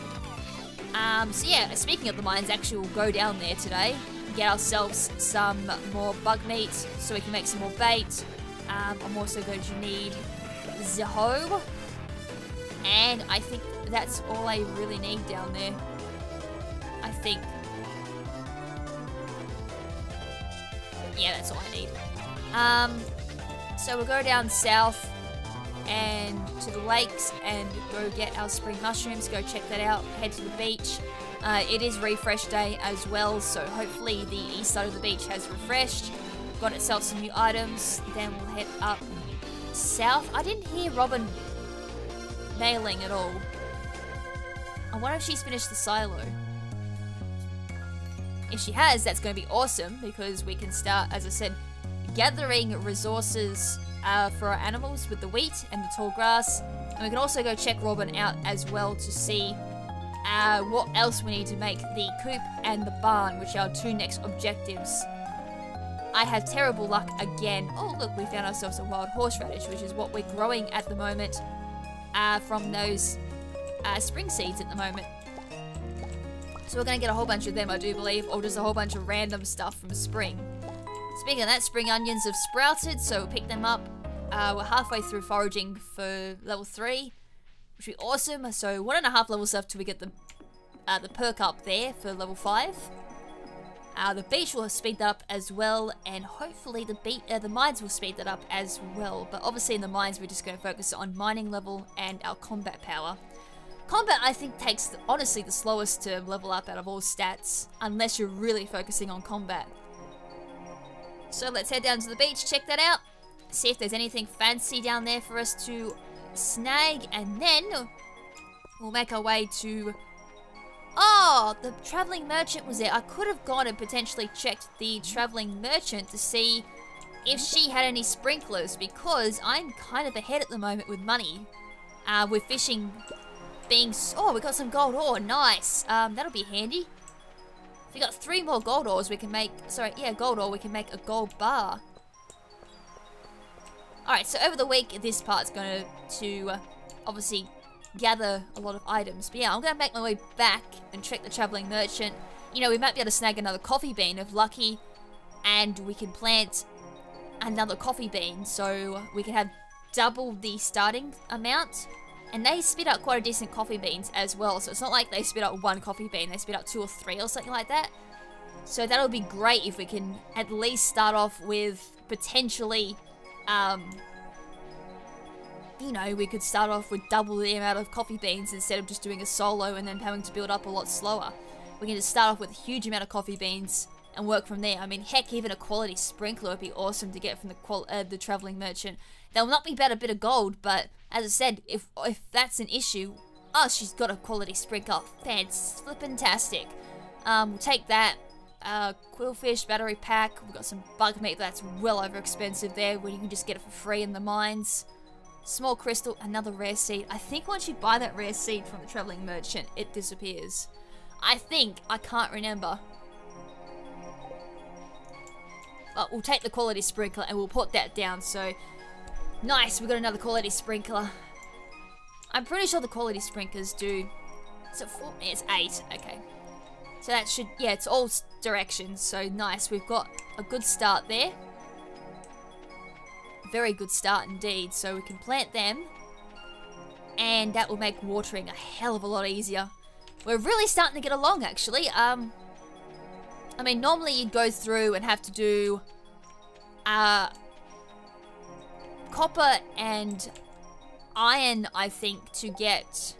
So yeah, speaking of the mines, actually we'll go down there today, get ourselves some more bug meat so we can make some more bait. I'm also going to need the hoe, and I think that's all I really need down there. I think. Yeah, that's all I need. So we'll go down south and to the lakes and go get our spring mushrooms, go check that out, head to the beach. It is refresh day as well, so hopefully the east side of the beach has refreshed, got itself some new items. Then we'll head up south. I didn't hear Robin mailing at all. I wonder if she's finished the silo. If she has, that's going to be awesome, because we can start, as I said, gathering resources for our animals with the wheat and the tall grass. And we can also go check Robin out as well to see what else we need to make the coop and the barn, which are our 2 next objectives. I had terrible luck again. Oh look, we found ourselves a wild horseradish, which is what we're growing at the moment from those spring seeds at the moment. So we're going to get a whole bunch of them, I do believe, or just a whole bunch of random stuff from spring. Speaking of that, spring onions have sprouted, so we'll pick them up. We're halfway through foraging for level 3, which would be awesome. So 1.5 levels left till we get the perk up there for level 5. The beach will speed that up as well, and hopefully the mines will speed that up as well. But obviously in the mines we're just going to focus on mining level and our combat power. Combat, I think, takes, honestly, the slowest to level up out of all stats, unless you're really focusing on combat. So let's head down to the beach, check that out, see if there's anything fancy down there for us to snag, and then we'll make our way to... Oh, the traveling merchant was there. I could have gone and potentially checked the traveling merchant to see if she had any sprinklers, because I'm kind of ahead at the moment with money. With fishing being... Oh, we got some gold ore. Nice. That'll be handy. If we got 3 more gold ores, we can make... Sorry, yeah, gold ore. We can make a gold bar. Alright, so over the week, this part's going to obviously gather a lot of items. But yeah, I'm going to make my way back and check the traveling merchant. You know, we might be able to snag another coffee bean if lucky, and we can plant another coffee bean, so we can have double the starting amount. And they spit out quite a decent coffee beans as well, so it's not like they spit out 1 coffee bean, they spit out 2 or 3 or something like that. So that'll be great if we can at least start off with potentially, you know, we could start off with double the amount of coffee beans instead of just doing a solo and then having to build up a lot slower. We can just start off with a huge amount of coffee beans and work from there. I mean, heck, even a quality sprinkler would be awesome to get from the traveling merchant. They'll not be about a bit of gold, but as I said, if that's an issue, oh, she's got a quality sprinkler. Fantastic. We'll take that. Quillfish battery pack. We've got some bug meat that's well over expensive there, where you can just get it for free in the mines. Small crystal, another rare seed. I think once you buy that rare seed from the traveling merchant, it disappears. I think. I can't remember. But we'll take the quality sprinkler and we'll put that down. So, nice. We've got another quality sprinkler. I'm pretty sure the quality sprinklers do... Is it 4? It's 8. Okay. So that should... Yeah, it's all directions. So, nice. We've got a good start there. Very good start indeed. So we can plant them, and that will make watering a hell of a lot easier. We're really starting to get along, actually. I mean, normally you'd go through and have to do copper and iron, I think, to get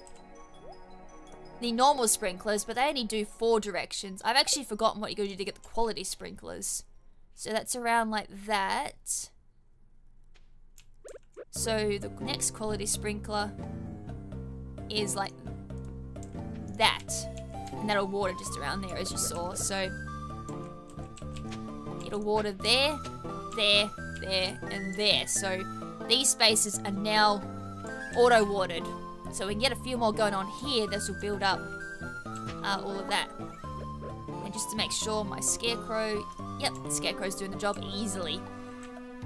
the normal sprinklers, but they only do 4 directions. I've actually forgotten what you gotta do to get the quality sprinklers. So that's around like that. So the next quality sprinkler is like that, and that'll water just around there, as you saw. So it'll water there, there, there, and there. So these spaces are now auto-watered. So we can get a few more going on here. This will build up all of that. And just to make sure my scarecrow... Yep, the scarecrow's doing the job easily.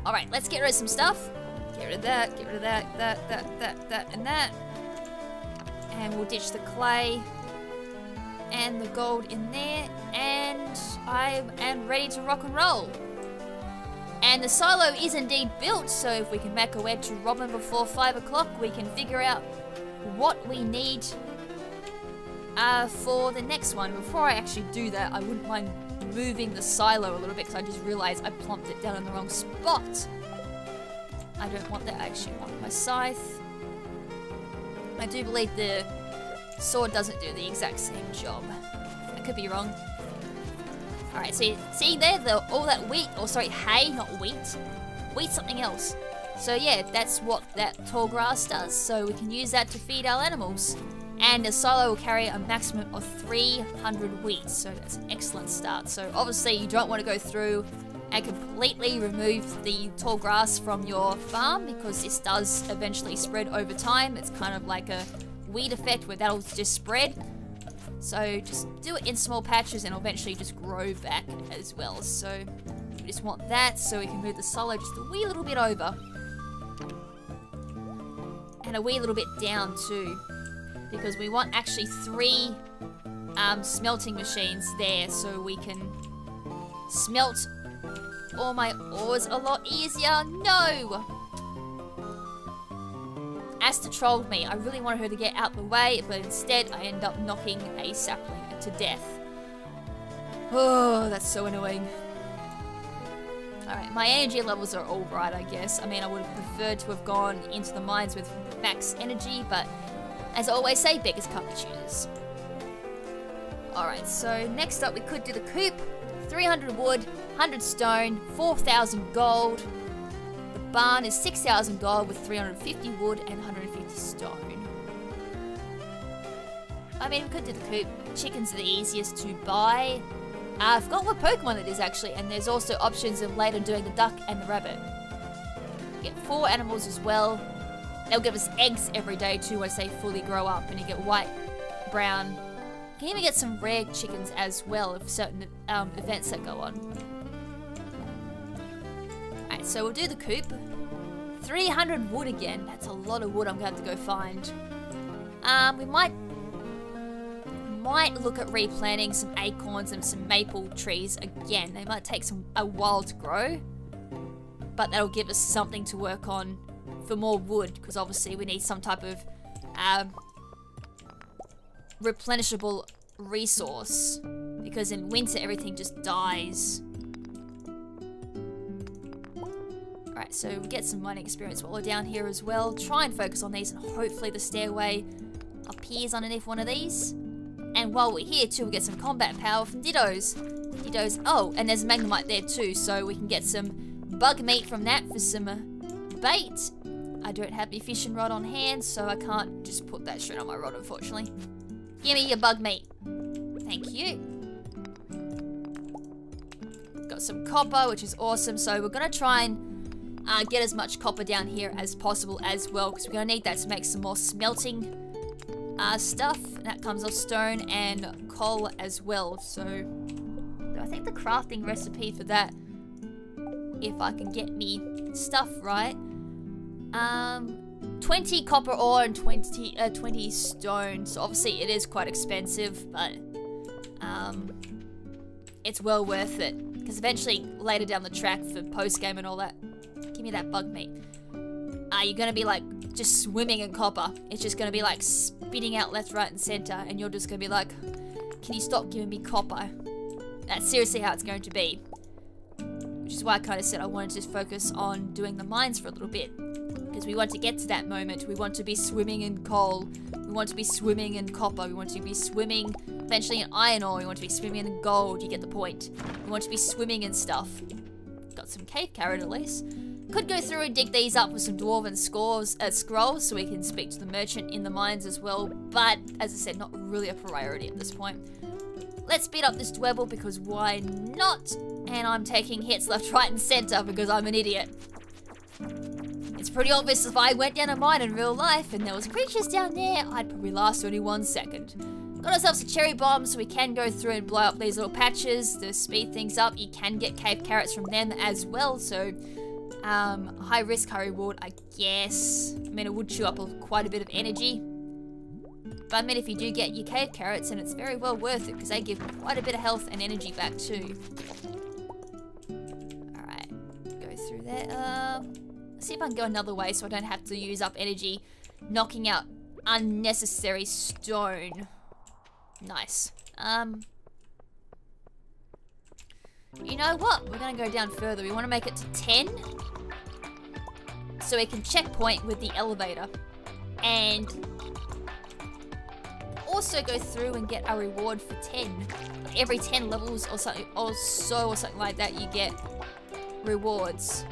Alright, let's get rid of some stuff. Get rid of that, get rid of that, that, and that. And we'll ditch the clay and the gold in there. And I am ready to rock and roll. And the silo is indeed built, so if we can make our way to Robin before 5 o'clock, we can figure out what we need for the next one. Before I actually do that, I wouldn't mind moving the silo a little bit because I just realized I plumped it down in the wrong spot. I don't want that. I actually want my scythe. I do believe the sword doesn't do the exact same job. I could be wrong. Alright, so see there, all that wheat, or sorry, hay, not wheat. Wheat's something else. So yeah, that's what that tall grass does, so we can use that to feed our animals. And a silo will carry a maximum of 300 wheat, so that's an excellent start. So obviously you don't want to go through and completely remove the tall grass from your farm, because this does eventually spread over time. It's kind of like a weed effect where that'll just spread. So just do it in small patches and it'll eventually just grow back as well. So we just want that so we can move the silo just a wee little bit over. And a wee little bit down too, because we want actually 3 smelting machines there so we can smelt all my ores a lot easier. No! Asta trolled me. I really wanted her to get out the way, but instead I end up knocking a sapling to death. Oh, that's so annoying. Alright, my energy levels are alright, I guess. I mean, I would have preferred to have gone into the mines with max energy, but as I always say, beggars can't be choosers. Alright, so next up we could do the coop. 300 wood, 100 stone, 4,000 gold. The barn is 6,000 gold with 350 wood and 150 stone. I mean, we could do the coop. Chickens are the easiest to buy. I forgot what Pokemon it is actually, and there's also options of later doing the duck and the rabbit. You get 4 animals as well. They'll give us eggs every day too once they fully grow up, and you get white, brown. You can even get some rare chickens as well if certain events that go on. Alright, so we'll do the coop. 300 wood again. That's a lot of wood I'm going to have to go find. We might look at replanting some acorns and some maple trees again. They might take a while to grow, but that'll give us something to work on for more wood, because obviously we need some type of replenishable resource, because in winter everything just dies. Alright, so we get some mining experience while we're down here as well. Try and focus on these, and hopefully the stairway appears underneath one of these. And while we're here too, we get some combat power from Dittos. Oh, and there's Magnemite there too, so we can get some bug meat from that for some bait. I don't have my fishing rod on hand, so I can't just put that straight on my rod, unfortunately. Give me your bug meat. Thank you. Got some copper, which is awesome, so we're going to try and get as much copper down here as possible as well, because we're going to need that to make some more smelting stuff. And that comes off stone and coal as well, so I think the crafting recipe for that, if I can get me stuff right, 20 copper ore and 20 stone. So obviously it is quite expensive, but it's well worth it, because eventually later down the track for post game and all that, give me that bug meat. You're gonna be like just swimming in copper. It's just gonna be like spitting out left, right, and center, and you're just gonna be like, can you stop giving me copper? That's seriously how it's going to be. Which is why I kind of said I wanted to focus on doing the mines for a little bit, because we want to get to that moment. We want to be swimming in coal. We want to be swimming in copper. We want to be swimming eventually in iron ore. We want to be swimming in gold. You get the point. We want to be swimming in stuff. Got some cave carrot at least. Could go through and dig these up with some dwarven scrolls so we can speak to the merchant in the mines as well, but as I said, not really a priority at this point. Let's speed up this dwebble, because why not? And I'm taking hits left, right, and center because I'm an idiot. It's pretty obvious if I went down a mine in real life and there was creatures down there, I'd probably last only 1 second. Got ourselves a cherry bomb, so we can go through and blow up these little patches to speed things up. You can get cave carrots from them as well, so high risk, high reward, I guess. I mean, it would chew up quite a bit of energy, but I mean, if you do get your cave carrots, then it's very well worth it, because they give quite a bit of health and energy back too. Alright, go through there. Let's see if I can go another way so I don't have to use up energy knocking out unnecessary stone. Nice. You know what? We're gonna go down further. We want to make it to 10. So we can checkpoint with the elevator. And also go through and get a reward for 10. Every 10 levels or something, or something like that, you get rewards.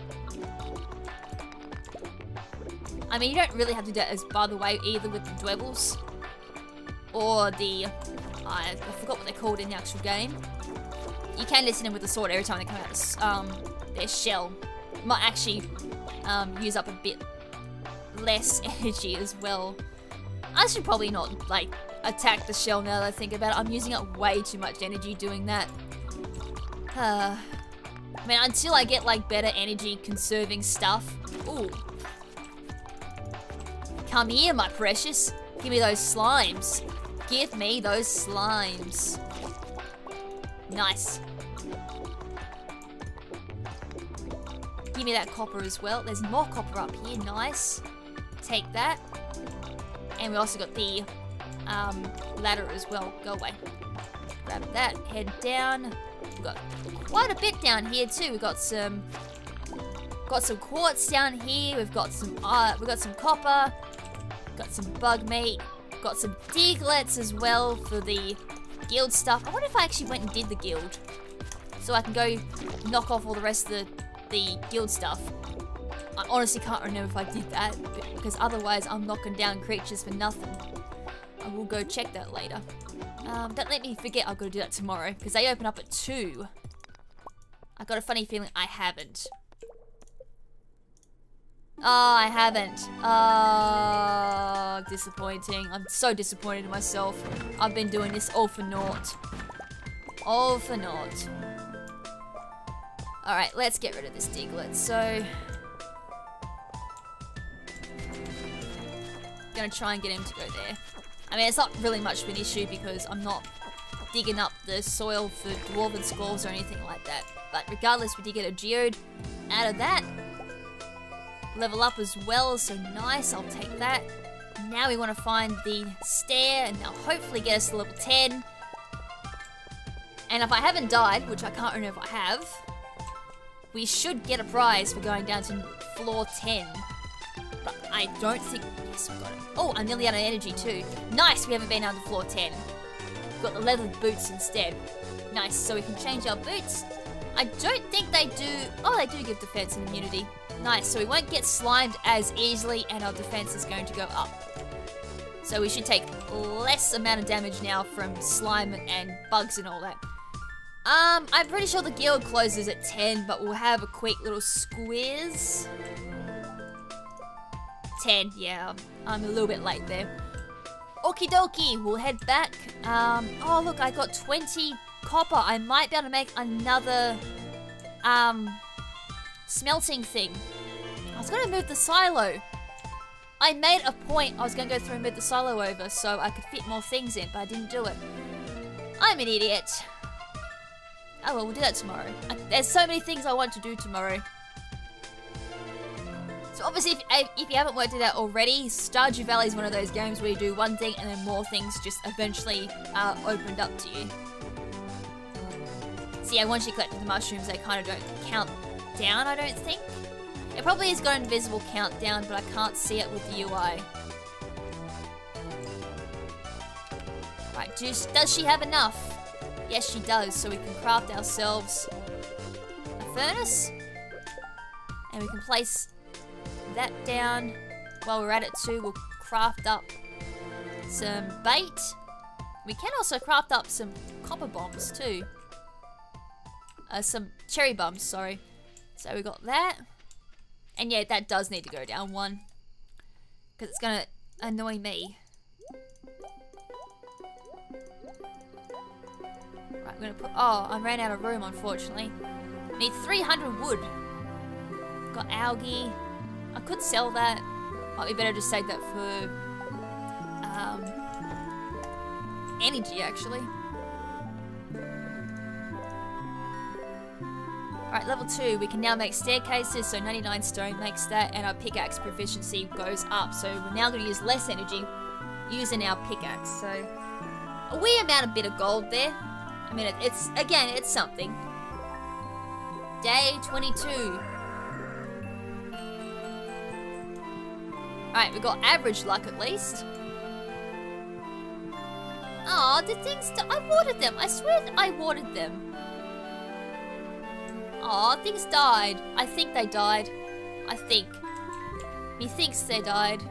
I mean, you don't really have to do that, as by the way, either with the Dwebbles or the, I forgot what they're called in the actual game. You can listen in with the sword every time they come out of their shell. It might actually use up a bit less energy as well. I should probably not, like, attack the shell now that I think about it. I'm using up way too much energy doing that. I mean, until I get, like, better energy conserving stuff. Ooh. Come here, my precious. Give me those slimes. Give me those slimes. Nice. Give me that copper as well. There's more copper up here. Nice. Take that. And we also got the ladder as well. Go away. Grab that. Head down. We've got quite a bit down here too. We've got some quartz down here. We've got some copper. Got some bug meat. Got some diglets as well for the guild stuff. I wonder if I actually went and did the guild, so I can go knock off all the rest of the guild stuff. I honestly can't remember if I did that, because otherwise I'm knocking down creatures for nothing. I will go check that later. Don't let me forget I've got to do that tomorrow, because they open up at 2. I got a funny feeling I haven't. Oh, I haven't. Oh, disappointing. I'm so disappointed in myself. I've been doing this all for naught. All for naught. Alright, let's get rid of this diglet. So, gonna try and get him to go there. I mean, it's not really much of an issue because I'm not digging up the soil for dwarven squalls or anything like that. But regardless, we did get a geode out of that. Level up as well, so nice, I'll take that. Now we want to find the stair, and now hopefully get us to level 10. And if I haven't died, which I can't remember if I have, we should get a prize for going down to floor 10. But I don't think, yes, we got it. Oh, I'm nearly out of energy too. Nice, we haven't been down to floor 10. We've got the leather boots instead. Nice, so we can change our boots. I don't think they do, oh, they do give defense and immunity. Nice, so we won't get slimed as easily and our defense is going to go up. So we should take less amount of damage now from slime and bugs and all that. I'm pretty sure the guild closes at 10, but we'll have a quick little squiz. 10, yeah, I'm a little bit late there. Okie dokie, we'll head back. Oh look, I got 20 copper. I might be able to make another, smelting thing. I was going to move the silo. I made a point I was going to go through and move the silo over so I could fit more things in, but I didn't do it. I'm an idiot. Oh well, we'll do that tomorrow. There's so many things I want to do tomorrow. So obviously, if you haven't worked it out already, Stardew Valley is one of those games where you do one thing and then more things just eventually are opened up to you. So yeah, once you collected the mushrooms, they kind of don't count down, I don't think. It probably has got an invisible countdown, but I can't see it with the UI. Right, does she have enough? Yes, she does, so we can craft ourselves a furnace. And we can place that down. While we're at it too, we'll craft up some bait. We can also craft up some copper bombs too. Some cherry bombs, sorry. So we got that. And yeah, that does need to go down 1. Because it's going to annoy me. Right, I'm going to put... Oh, I ran out of room, unfortunately. Need 300 wood. Got algae. I could sell that. Might be better to save that for... energy, actually. Alright, level 2, we can now make staircases, so 99 stone makes that, and our pickaxe proficiency goes up. So we're now going to use less energy using our pickaxe. So a wee amount of bit of gold there. I mean, it's again, it's something. Day 22. Alright, we got average luck at least. Aw, the things... I watered them. I swear that I watered them. Aw, things died. I think they died. I think. Methinks they died.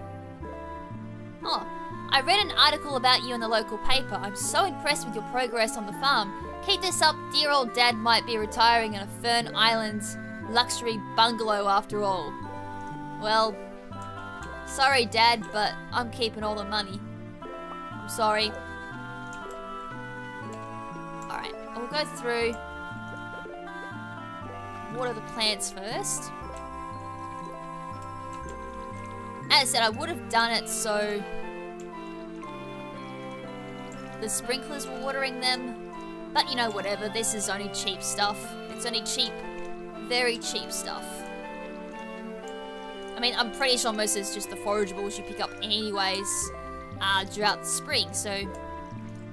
Oh, I read an article about you in the local paper. I'm so impressed with your progress on the farm. Keep this up, dear old dad might be retiring in a Fern Islands luxury bungalow after all. Well, sorry dad, but I'm keeping all the money. I'm sorry. Alright, we'll go through. Water the plants first. As I said, I would have done it so the sprinklers were watering them. But you know, whatever, this is only cheap stuff. It's only cheap, very cheap stuff. I mean, I'm pretty sure most of it's just the forageables you pick up anyways throughout the spring, so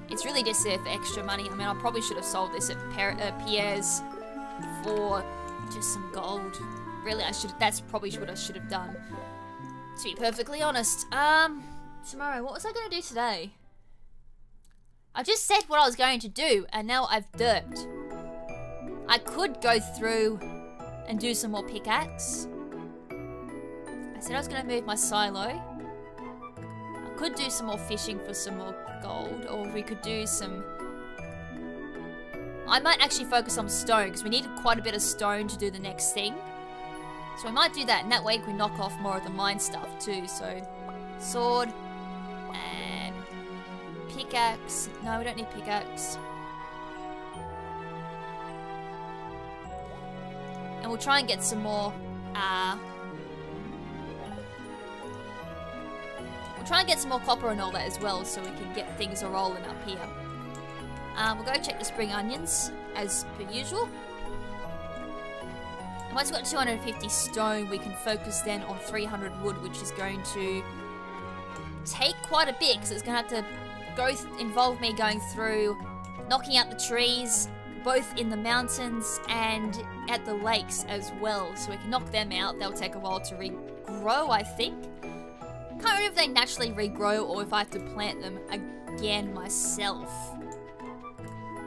it's really just there for extra money. I mean, I probably should have sold this at Pierre's for just some gold. Really, that's probably what I should have done. To be perfectly honest. Tomorrow, what was I going to do today? I just said what I was going to do, and now I've derped. I could go through and do some more pickaxe. I said I was going to move my silo. I could do some more fishing for some more gold, or we could do some... I might actually focus on stone, because we need quite a bit of stone to do the next thing. So I might do that, and that way we can knock off more of the mine stuff too. So, sword, and pickaxe. No, we don't need pickaxe. And we'll try and get some more, we'll try and get some more copper and all that as well, so we can get things a-rolling up here. We'll go check the spring onions, as per usual. And once we've got 250 stone, we can focus then on 300 wood, which is going to take quite a bit, because it's going to have to involve me going through, knocking out the trees, both in the mountains and at the lakes as well. So we can knock them out. They'll take a while to regrow, I think. Can't remember if they naturally regrow or if I have to plant them again myself.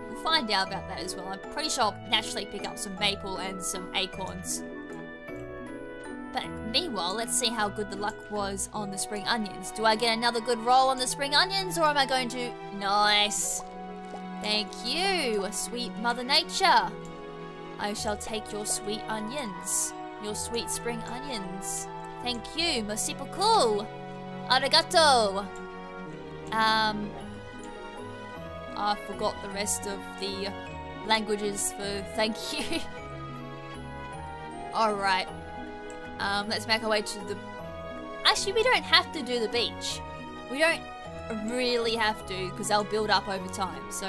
We'll find out about that as well. I'm pretty sure I'll naturally pick up some maple and some acorns. But meanwhile, let's see how good the luck was on the spring onions. Do I get another good roll on the spring onions, or am I going to... Nice. Thank you, sweet Mother Nature. I shall take your sweet onions. Your sweet spring onions. Thank you, merci beaucoup. Arigato. I forgot the rest of the languages for thank you. Alright. Let's make our way to the... Actually, we don't have to do the beach. We don't really have to, because they'll build up over time. So,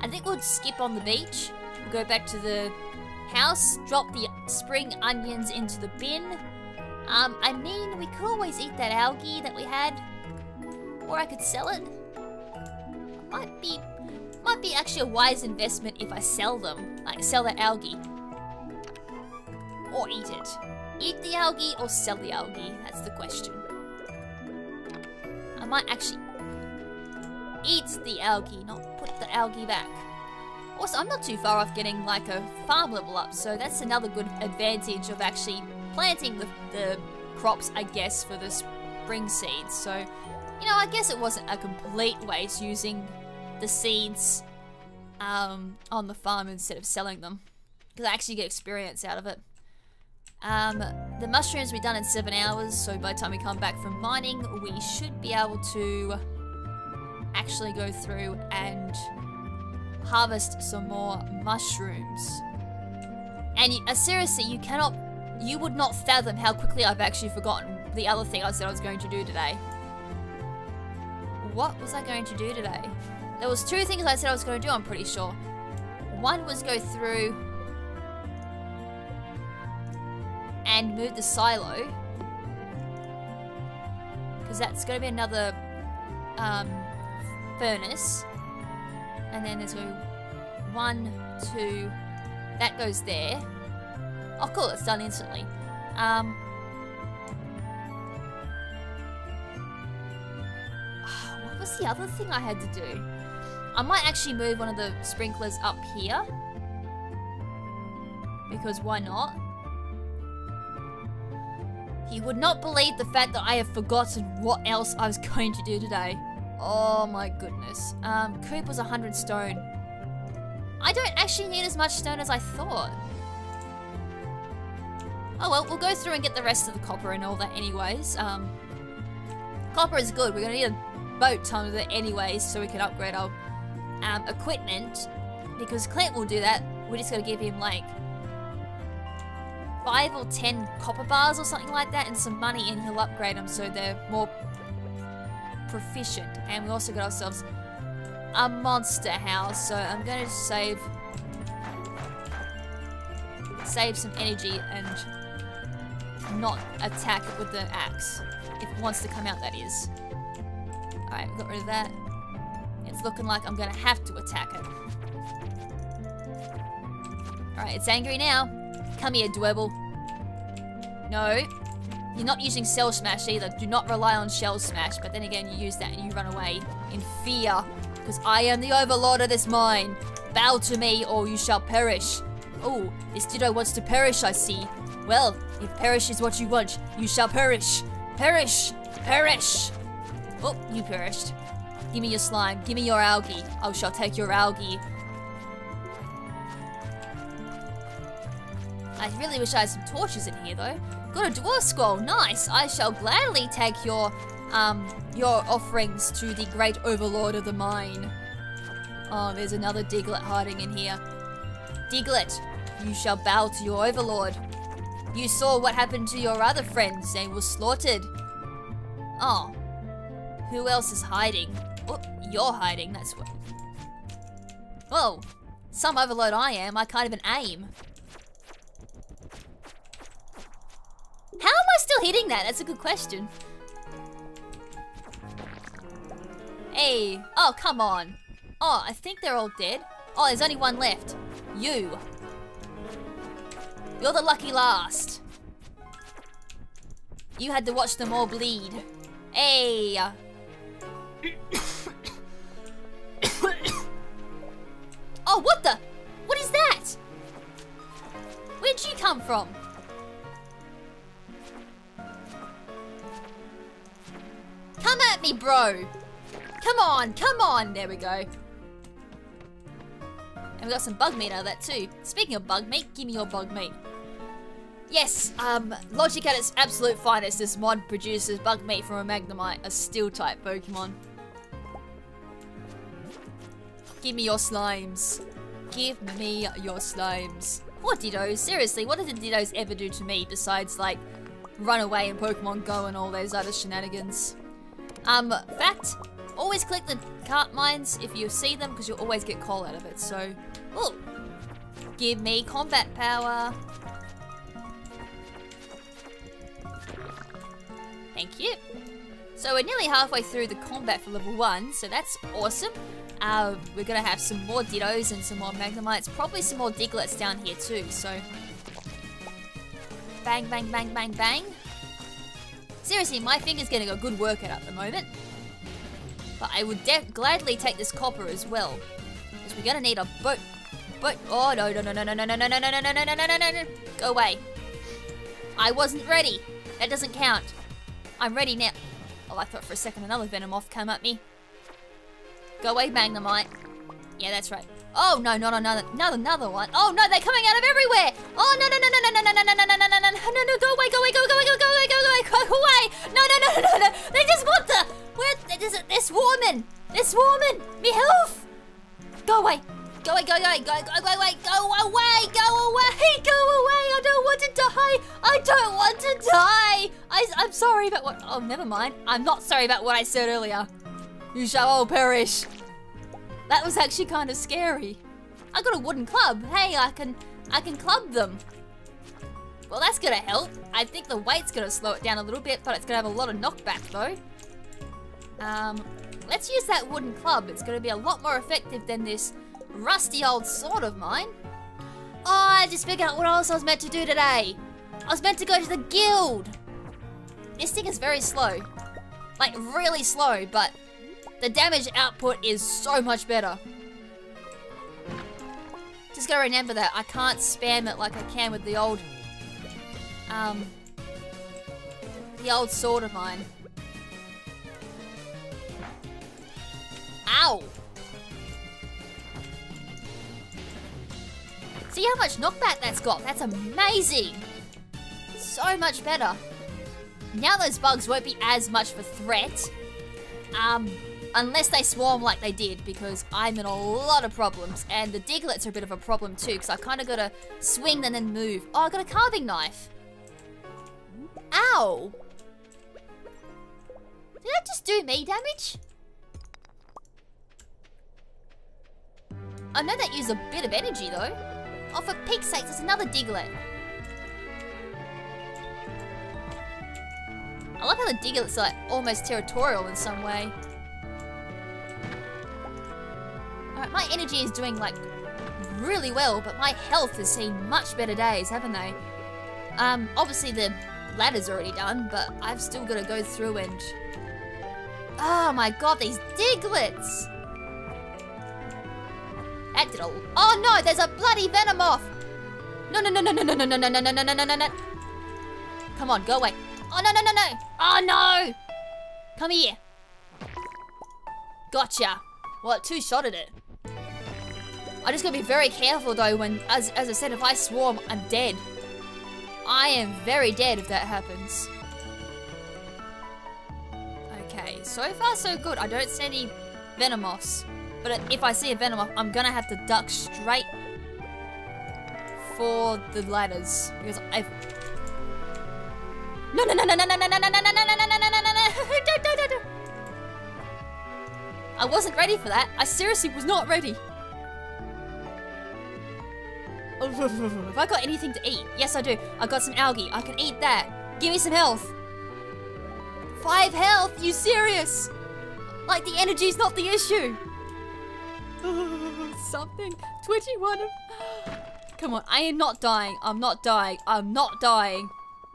I think we'll skip on the beach. We'll go back to the house, drop the spring onions into the bin. I mean, we could always eat that algae that we had. Or I could sell it. Might be actually a wise investment if I sell them. Like, sell that algae. Or eat it. Eat the algae or sell the algae? That's the question. I might actually eat the algae, not put the algae back. Also, I'm not too far off getting like a farm level up, so that's another good advantage of actually planting the crops, I guess, for the spring seeds. So, you know, I guess it wasn't a complete waste using the seeds on the farm instead of selling them, because I actually get experience out of it. The mushrooms we've done in 7 hours, so by the time we come back from mining, we should be able to actually go through and harvest some more mushrooms. And seriously, you would not fathom how quickly I've actually forgotten the other thing I said I was going to do today. What was I going to do today? There was 2 things I said I was going to do, I'm pretty sure. One was go through and move the silo, because that's going to be another furnace. And then there's 1, 2, that goes there. Oh, cool, it's done instantly. What was the other thing I had to do? I might actually move one of the sprinklers up here. Because why not? You would not believe the fact that I have forgotten what else I was going to do today. Oh my goodness. Coop was 100 stone. I don't actually need as much stone as I thought. Oh well, we'll go through and get the rest of the copper and all that anyways. Copper is good. We're gonna need a boat ton of it anyways so we can upgrade our equipment. Because Clint will do that. We're just gonna give him like 5 or 10 copper bars or something like that and some money, and he'll upgrade them so they're more proficient. And we also got ourselves a monster house, so I'm gonna save some energy and not attack it with the axe. If it wants to come out, that is. Alright, we got rid of that. It's looking like I'm gonna have to attack it. Alright, it's angry now. Come here, Dwebble. No. You're not using Shell Smash either. Do not rely on Shell Smash. But then again, you use that and you run away in fear. Because I am the overlord of this mine. Bow to me or you shall perish. Oh, this Ditto wants to perish, I see. Well, if perish is what you want, you shall perish. Perish! Perish! Oh, you perished. Give me your slime. Give me your algae. I shall take your algae. I really wish I had some torches in here, though. Got a dwarf scroll. Nice. I shall gladly take your offerings to the great overlord of the mine. Oh, there's another Diglett hiding in here. Diglett, you shall bow to your overlord. You saw what happened to your other friends. They were slaughtered. Oh. Who else is hiding? Oh, you're hiding. That's what... Whoa. Some overload I am. I can't even aim. How am I still hitting that? That's a good question. Hey. Oh, come on. Oh, I think they're all dead. Oh, there's only one left. You. You're the lucky last. You had to watch them all bleed. Hey. Oh, what the? What is that? Where'd you come from? Come at me, bro. Come on, come on. There we go. And we got some bug meat out of that too. Speaking of bug meat, give me your bug meat. Yes, Logic at its absolute finest, this mod produces bug meat from a Magnemite, a steel-type Pokemon. Give me your slimes. Give me your slimes. Poor Dittos, seriously, what did the Dittos ever do to me besides, like, run away in Pokemon Go and all those other shenanigans? Fact, always click the cart mines if you see them, because you'll always get coal out of it, so... Ooh. Give me combat power. Thank you. So we're nearly halfway through the combat for level 1, so that's awesome. We're gonna have some more Dittos and some more Magnemites, probably some more Digletts down here too, so... Bang, bang, bang, bang, bang. Seriously, my finger's getting a good workout at the moment. But I would gladly take this copper as well. Because we're gonna need a boat. Oh, no, no, no, no, no, no, no, no, no, no, no, no, no, no, no, no, no. Go away. I wasn't ready. That doesn't count. I'm ready now. Oh, I thought for a second another Venomoth came at me. Go away, Magnemite. Yeah, that's right. Oh, no, not another one. Oh, no, they're coming out of everywhere. Oh, no, no, no, no, no, no, no, no, no, no, no, no, no, no, no, go away, go away, go away, go away, go away, go away, go away. No, no, no, no, no, no. They just want the... Where... They're swarming. They're swarming. Me health. Go away. Go away, go away, go away, go away, go away, go away, go away. I don't want to die. I don't want to die. I'm sorry about what... Oh, never mind. I'm not sorry about what I said earlier. You shall all perish. That was actually kind of scary. I got a wooden club. Hey, I can club them. Well, that's gonna help. I think the weight's gonna slow it down a little bit, but it's gonna have a lot of knockback though. Let's use that wooden club. It's gonna be a lot more effective than this rusty old sword of mine. I just figured out what else I was meant to do today. I was meant to go to the guild. This thing is very slow. Like, really slow, but the damage output is so much better. Just gotta remember that I can't spam it like I can with the old sword of mine. Ow! See how much knockback that's got? That's amazing! So much better. Now those bugs won't be as much of a threat. Unless they swarm like they did, because I'm in a lot of problems. And the Diglets are a bit of a problem too, because I kind of got to swing and then move. Oh, I got a carving knife. Ow! Did that just do me damage? I know that used a bit of energy though. Oh, for peek's sake, there's another Diglett. I like how the Diglets are like almost territorial in some way. Alright, my energy is doing like really well, but my health has seen much better days, haven't they? Obviously the ladder's already done, but I've still got to go through and... Oh my god, these Diglets! That did a... Oh no, there's a bloody Venomoth! No, no, no, no, no, no, no, no, no, no, no, no, no, no, no. Come on, go away. Oh no, no, no, no! Oh no! Come here. Gotcha. Well, it two-shotted it. I just gotta be very careful though when, as I said, if I swarm, I'm dead. I am very dead if that happens. Okay, so far so good. I don't see any Venomoths. But if I see a Venomoth, I'm gonna have to duck straight for the ladders. Because I've... No, no, no, no, no, no, no, no, no, no, no, no, no, no, no, no, no, no. I wasn't ready for that. I seriously was not ready. Have I got anything to eat? Yes, I do. I got some algae. I can eat that. Give me some health. 5 health? You serious? Like the energy's not the issue. Something. 21. Come on. I am not dying. I'm not dying. I'm not dying.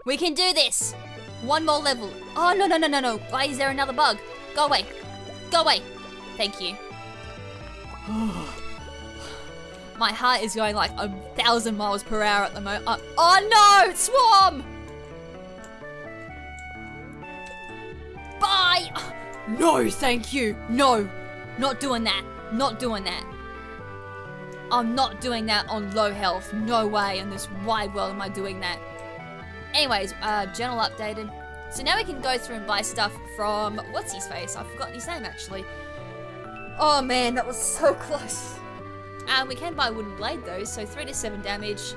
We can do this. One more level. Oh, no, no, no, no, no. Why is there another bug? Go away. Go away. Thank you. My heart is going like 1,000 miles per hour at the moment. Oh no! Swarm! Bye! No, thank you. No. Not doing that. Not doing that. I'm not doing that on low health. No way in this wide world am I doing that. Anyways, journal updated. So now we can go through and buy stuff from... What's his face? I've forgotten his name actually. Oh man, that was so close. We can buy a wooden blade though, so 3 to 7 damage.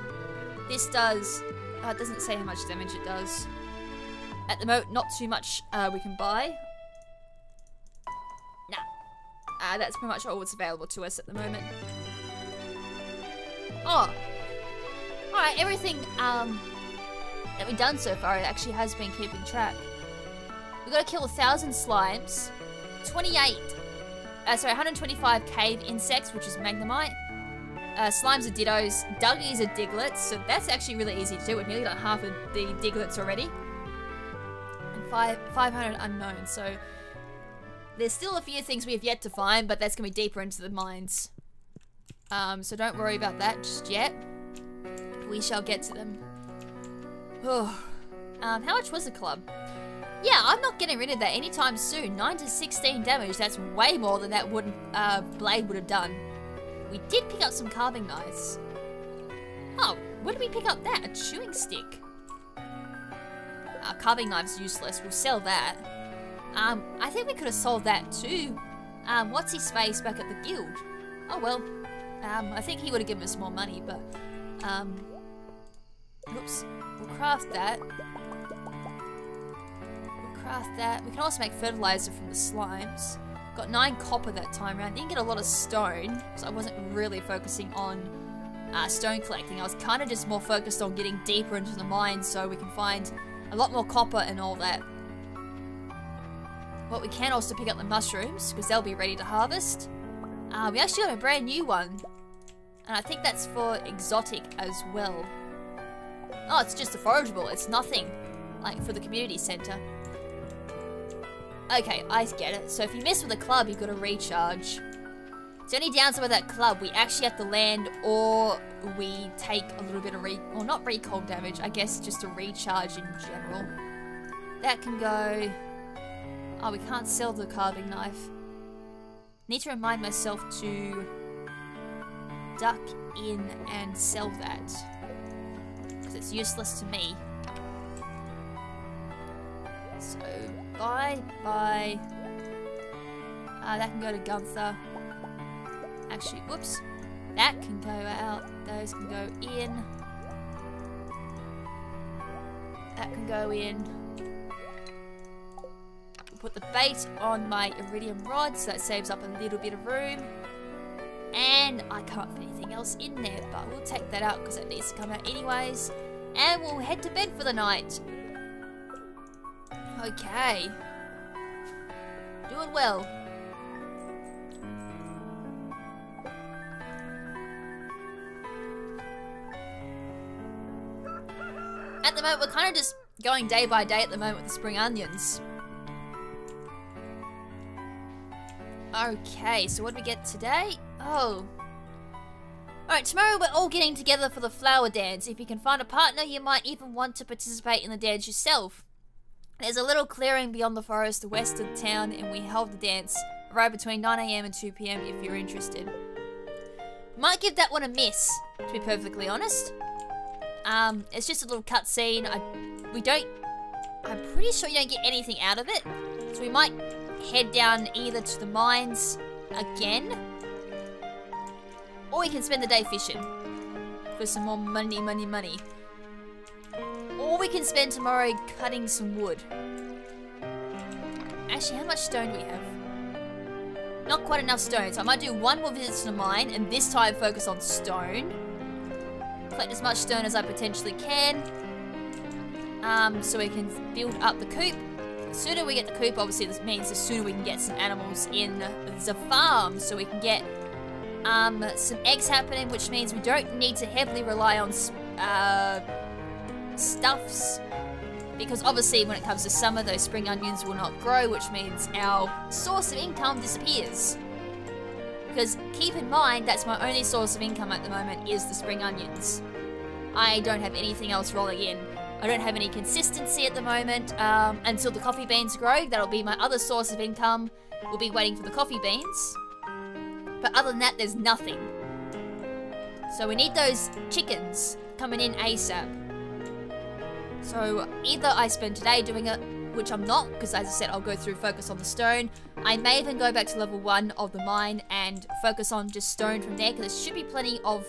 This does... it doesn't say how much damage it does. At the moment, not too much we can buy. Nah. That's pretty much all that's available to us at the moment. Oh. Alright, everything that we've done so far actually has been keeping track. We've got to kill 1,000 slimes, 125 cave insects, which is magnemite. Slimes are dittos, duggies are diglets, so that's actually really easy to do. We've nearly done half of the diglets already. And 500 unknowns, so there's still a few things we have yet to find, but that's going to be deeper into the mines. So don't worry about that just yet. We shall get to them. How much was the club? Yeah, I'm not getting rid of that anytime soon. 9 to 16 damage, that's way more than that wooden blade would have done. We did pick up some carving knives. Oh, where did we pick up that? A chewing stick. Carving knives useless, we'll sell that. I think we could have sold that too. What's his face back at the guild? Oh well. I think he would have given us more money, but oops. We'll craft that. We can also make fertilizer from the slimes. Got 9 copper that time around. Didn't get a lot of stone, because I wasn't really focusing on stone collecting. I was kind of just more focused on getting deeper into the mine so we can find a lot more copper and all that. But we can also pick up the mushrooms, because they'll be ready to harvest. We actually got a brand new one. And I think that's for exotic as well. Oh, it's just a forageable. It's nothing. Like, for the community center. Okay, I get it. So if you miss with a club, you've got to recharge. It's only downside with that club, we actually have to land or we take a little bit of or not recoil damage, I guess just a recharge in general. That can go... Oh, we can't sell the carving knife. Need to remind myself to duck in and sell that. Because it's useless to me. So, bye. That can go to Gunther. Actually, whoops. That can go out. Those can go in. That can go in. Put the bait on my iridium rod, so that saves up a little bit of room. And I can't fit anything else in there, but we'll take that out because it needs to come out anyways. And we'll head to bed for the night. Okay. Doing well. At the moment, we're kind of just going day by day at the moment with the spring onions. Okay, so what do we get today? Oh. Alright, tomorrow we're all getting together for the flower dance. If you can find a partner, you might even want to participate in the dance yourself. There's a little clearing beyond the forest west of town, and we hold the dance. Arrive between 9 AM and 2 PM if you're interested. Might give that one a miss, to be perfectly honest. It's just a little cutscene. I'm pretty sure you don't get anything out of it. So we might head down either to the mines again, or we can spend the day fishing for some more money. Or we can spend tomorrow cutting some wood. Actually, how much stone do we have? Not quite enough stone, so I might do one more visit to the mine, and this time focus on stone. Collect as much stone as I potentially can, so we can build up the coop. The sooner we get the coop, obviously this means the sooner we can get some animals in the farm, so we can get some eggs happening, which means we don't need to heavily rely on stuffs, because obviously when it comes to summer, those spring onions will not grow, which means our source of income disappears. Because keep in mind, that's my only source of income at the moment is the spring onions. I don't have anything else rolling in. I don't have any consistency at the moment until the coffee beans grow. That'll be my other source of income. We'll be waiting for the coffee beans. But other than that, there's nothing. So we need those chickens coming in ASAP. So either I spend today doing it, which I'm not, because as I said, I'll go through focus on the stone. I may even go back to level 1 of the mine and focus on just stone from there, because there should be plenty of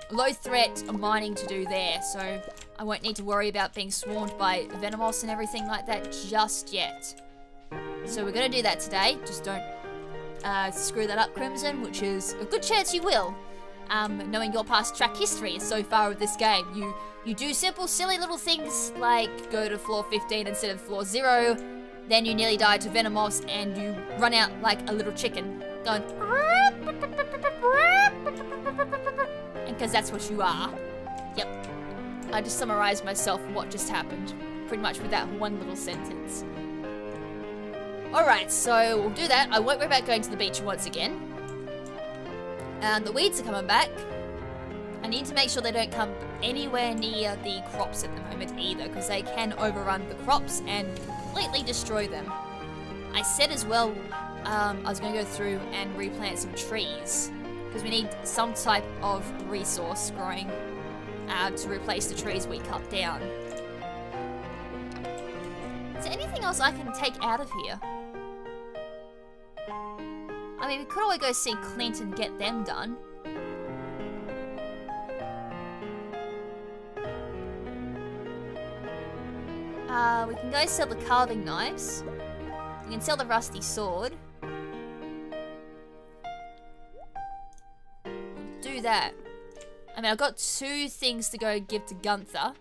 low threat mining to do there. So I won't need to worry about being swarmed by Venomoths and everything like that just yet. So we're going to do that today. Just don't screw that up, KrimZen, which is a good chance you will. Knowing your past track history so far with this game. You do simple, silly little things like go to floor 15 instead of floor 0, then you nearly die to Venomoths and you run out like a little chicken, going and because that's what you are. Yep. I just summarized myself what just happened, pretty much with that one little sentence. Alright, so we'll do that. I won't worry about going to the beach once again. And the weeds are coming back. I need to make sure they don't come anywhere near the crops at the moment either, because they can overrun the crops and completely destroy them. I said as well, I was going to go through and replant some trees, because we need some type of resource growing to replace the trees we cut down. Is there anything else I can take out of here? I mean, we could always go see Clint and get them done. We can go sell the carving knives. We can sell the rusty sword. We'll do that. I mean, I've got 2 things to go give to Gunther.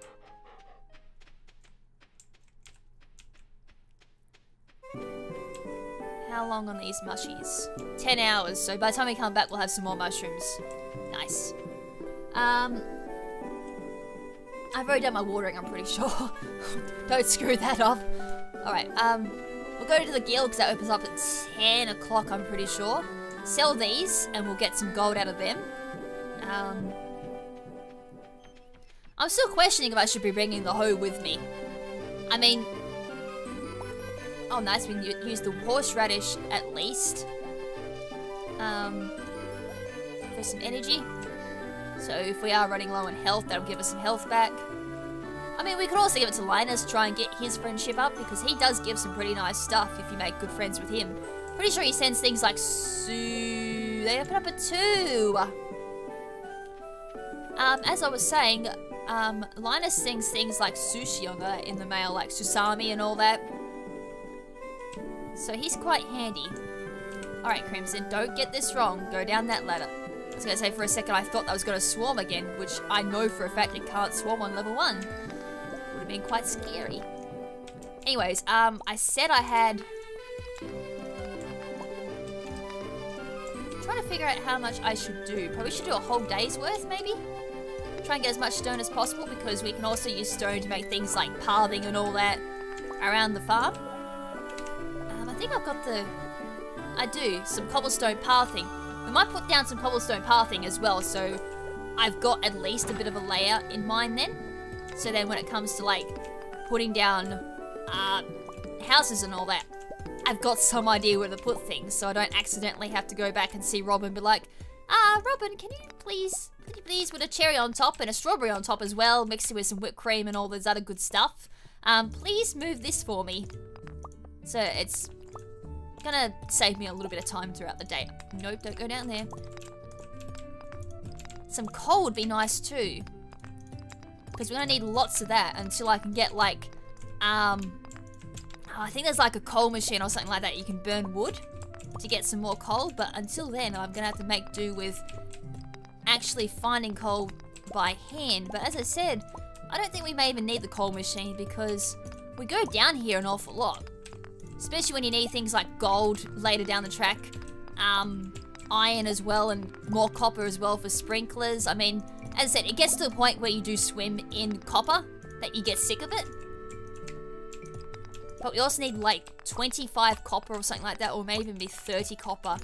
How long on these mushies? 10 hours, so by the time we come back, we'll have some more mushrooms. Nice. I've already done my watering, I'm pretty sure. Don't screw that up. Alright, we'll go to the guild because that opens up at 10 o'clock, I'm pretty sure. Sell these, and we'll get some gold out of them. I'm still questioning if I should be bringing the hoe with me. I mean... Oh, nice, we can use the horseradish at least. For some energy. So if we are running low on health, that'll give us some health back. I mean, we could also give it to Linus, try and get his friendship up, because he does give some pretty nice stuff if you make good friends with him. Pretty sure he sends things like They open up at 2. As I was saying, Linus sings things like sushi on in the mail, like susami and all that. So he's quite handy. Alright, KrimZen, don't get this wrong. Go down that ladder. I was going to say for a second I thought that was going to swarm again, which I know for a fact it can't swarm on level 1. Would have been quite scary. Anyways, I said I had... I'm trying to figure out how much I should do. Probably should do a whole day's worth, maybe? Try and get as much stone as possible, because we can also use stone to make things like pathing and all that around the farm. I think I've got the... I do, some cobblestone pathing. We might put down some cobblestone pathing as well, so I've got at least a bit of a layout in mind then. So then when it comes to like putting down houses and all that, I've got some idea where to put things, so I don't accidentally have to go back and see Robin and be like, Robin, can you please put a cherry on top and a strawberry on top as well, mixed with some whipped cream and all this other good stuff. Please move this for me. So it's gonna save me a little bit of time throughout the day. Nope, don't go down there. Some coal would be nice too, because we're gonna need lots of that until I can get like, I think there's like a coal machine or something like that. You can burn wood to get some more coal, but until then I'm gonna have to make do with actually finding coal by hand. But as I said, I don't think we may even need the coal machine, because we go down here an awful lot. Especially when you need things like gold later down the track, iron as well, and more copper as well for sprinklers. I mean, as I said, it gets to a point where you do swim in copper that you get sick of it. But we also need like 25 copper or something like that, or maybe even be 30 copper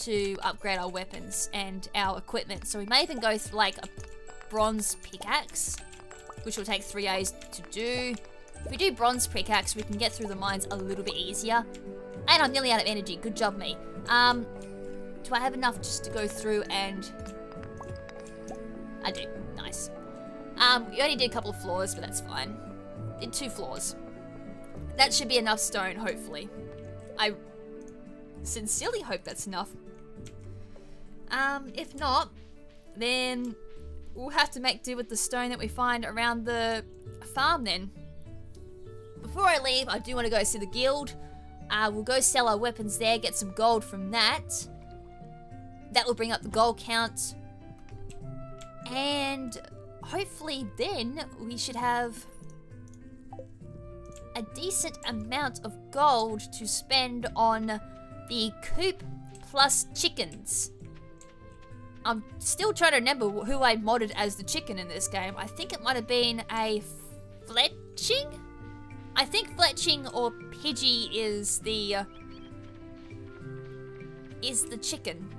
to upgrade our weapons and our equipment. So we may even go through like a bronze pickaxe, which will take 3 days to do. If we do bronze pickaxe, we can get through the mines a little bit easier. And I'm nearly out of energy. Good job, me. Do I have enough just to go through and... I do. Nice. We only did a couple of floors, but that's fine. Did 2 floors. That should be enough stone, hopefully. I sincerely hope that's enough. If not, then we'll have to make do with the stone that we find around the farm then. Before I leave, I do want to go see the guild. We'll go sell our weapons there, get some gold from that. That will bring up the gold count. And hopefully then we should have a decent amount of gold to spend on the coop plus chickens. I'm still trying to remember who I modded as the chicken in this game. I think it might have been a fletching? I think fletching or Pidgey is the chicken.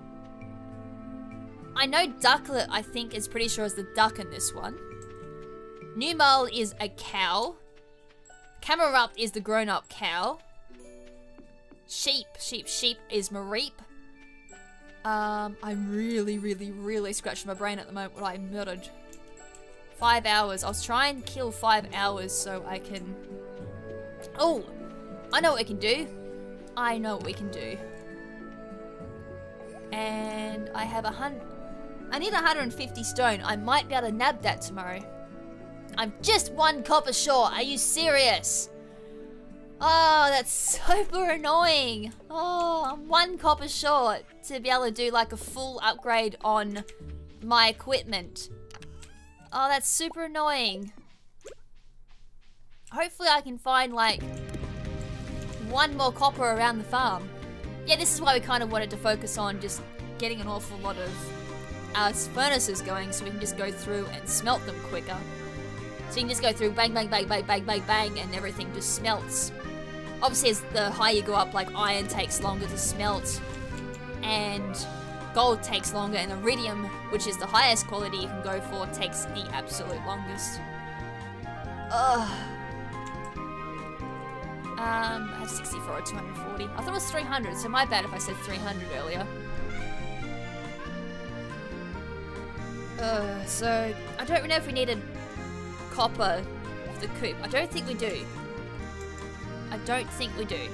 I know Ducklet, I think, is pretty sure is the duck in this one. Numal is a cow. Camarupt is the grown-up cow. Sheep is Mareep. I'm really scratching my brain at the moment what I murdered. 5 hours. I'll try and kill 5 hours so I can... Oh! I know what we can do. I know what we can do. And I have I need 150 stone. I might be able to nab that tomorrow. I'm just 1 copper short. Are you serious? Oh, that's super annoying. Oh, I'm 1 copper short to be able to do like a full upgrade on my equipment. Oh, that's super annoying. Hopefully I can find like 1 more copper around the farm. yeah, this is why we kind of wanted to focus on just getting an awful lot of furnaces going so we can just go through and smelt them quicker. So you can just go through bang, bang, bang, bang, bang, bang, bang, and everything just smelts. Obviously, as the higher you go up, like iron takes longer to smelt, and gold takes longer, and iridium, which is the highest quality you can go for, takes the absolute longest. Ugh. I have 64 or 240. I thought it was 300, so my bad if I said 300 earlier. So, I don't know if we needed copper for the coop. I don't think we do. I don't think we do.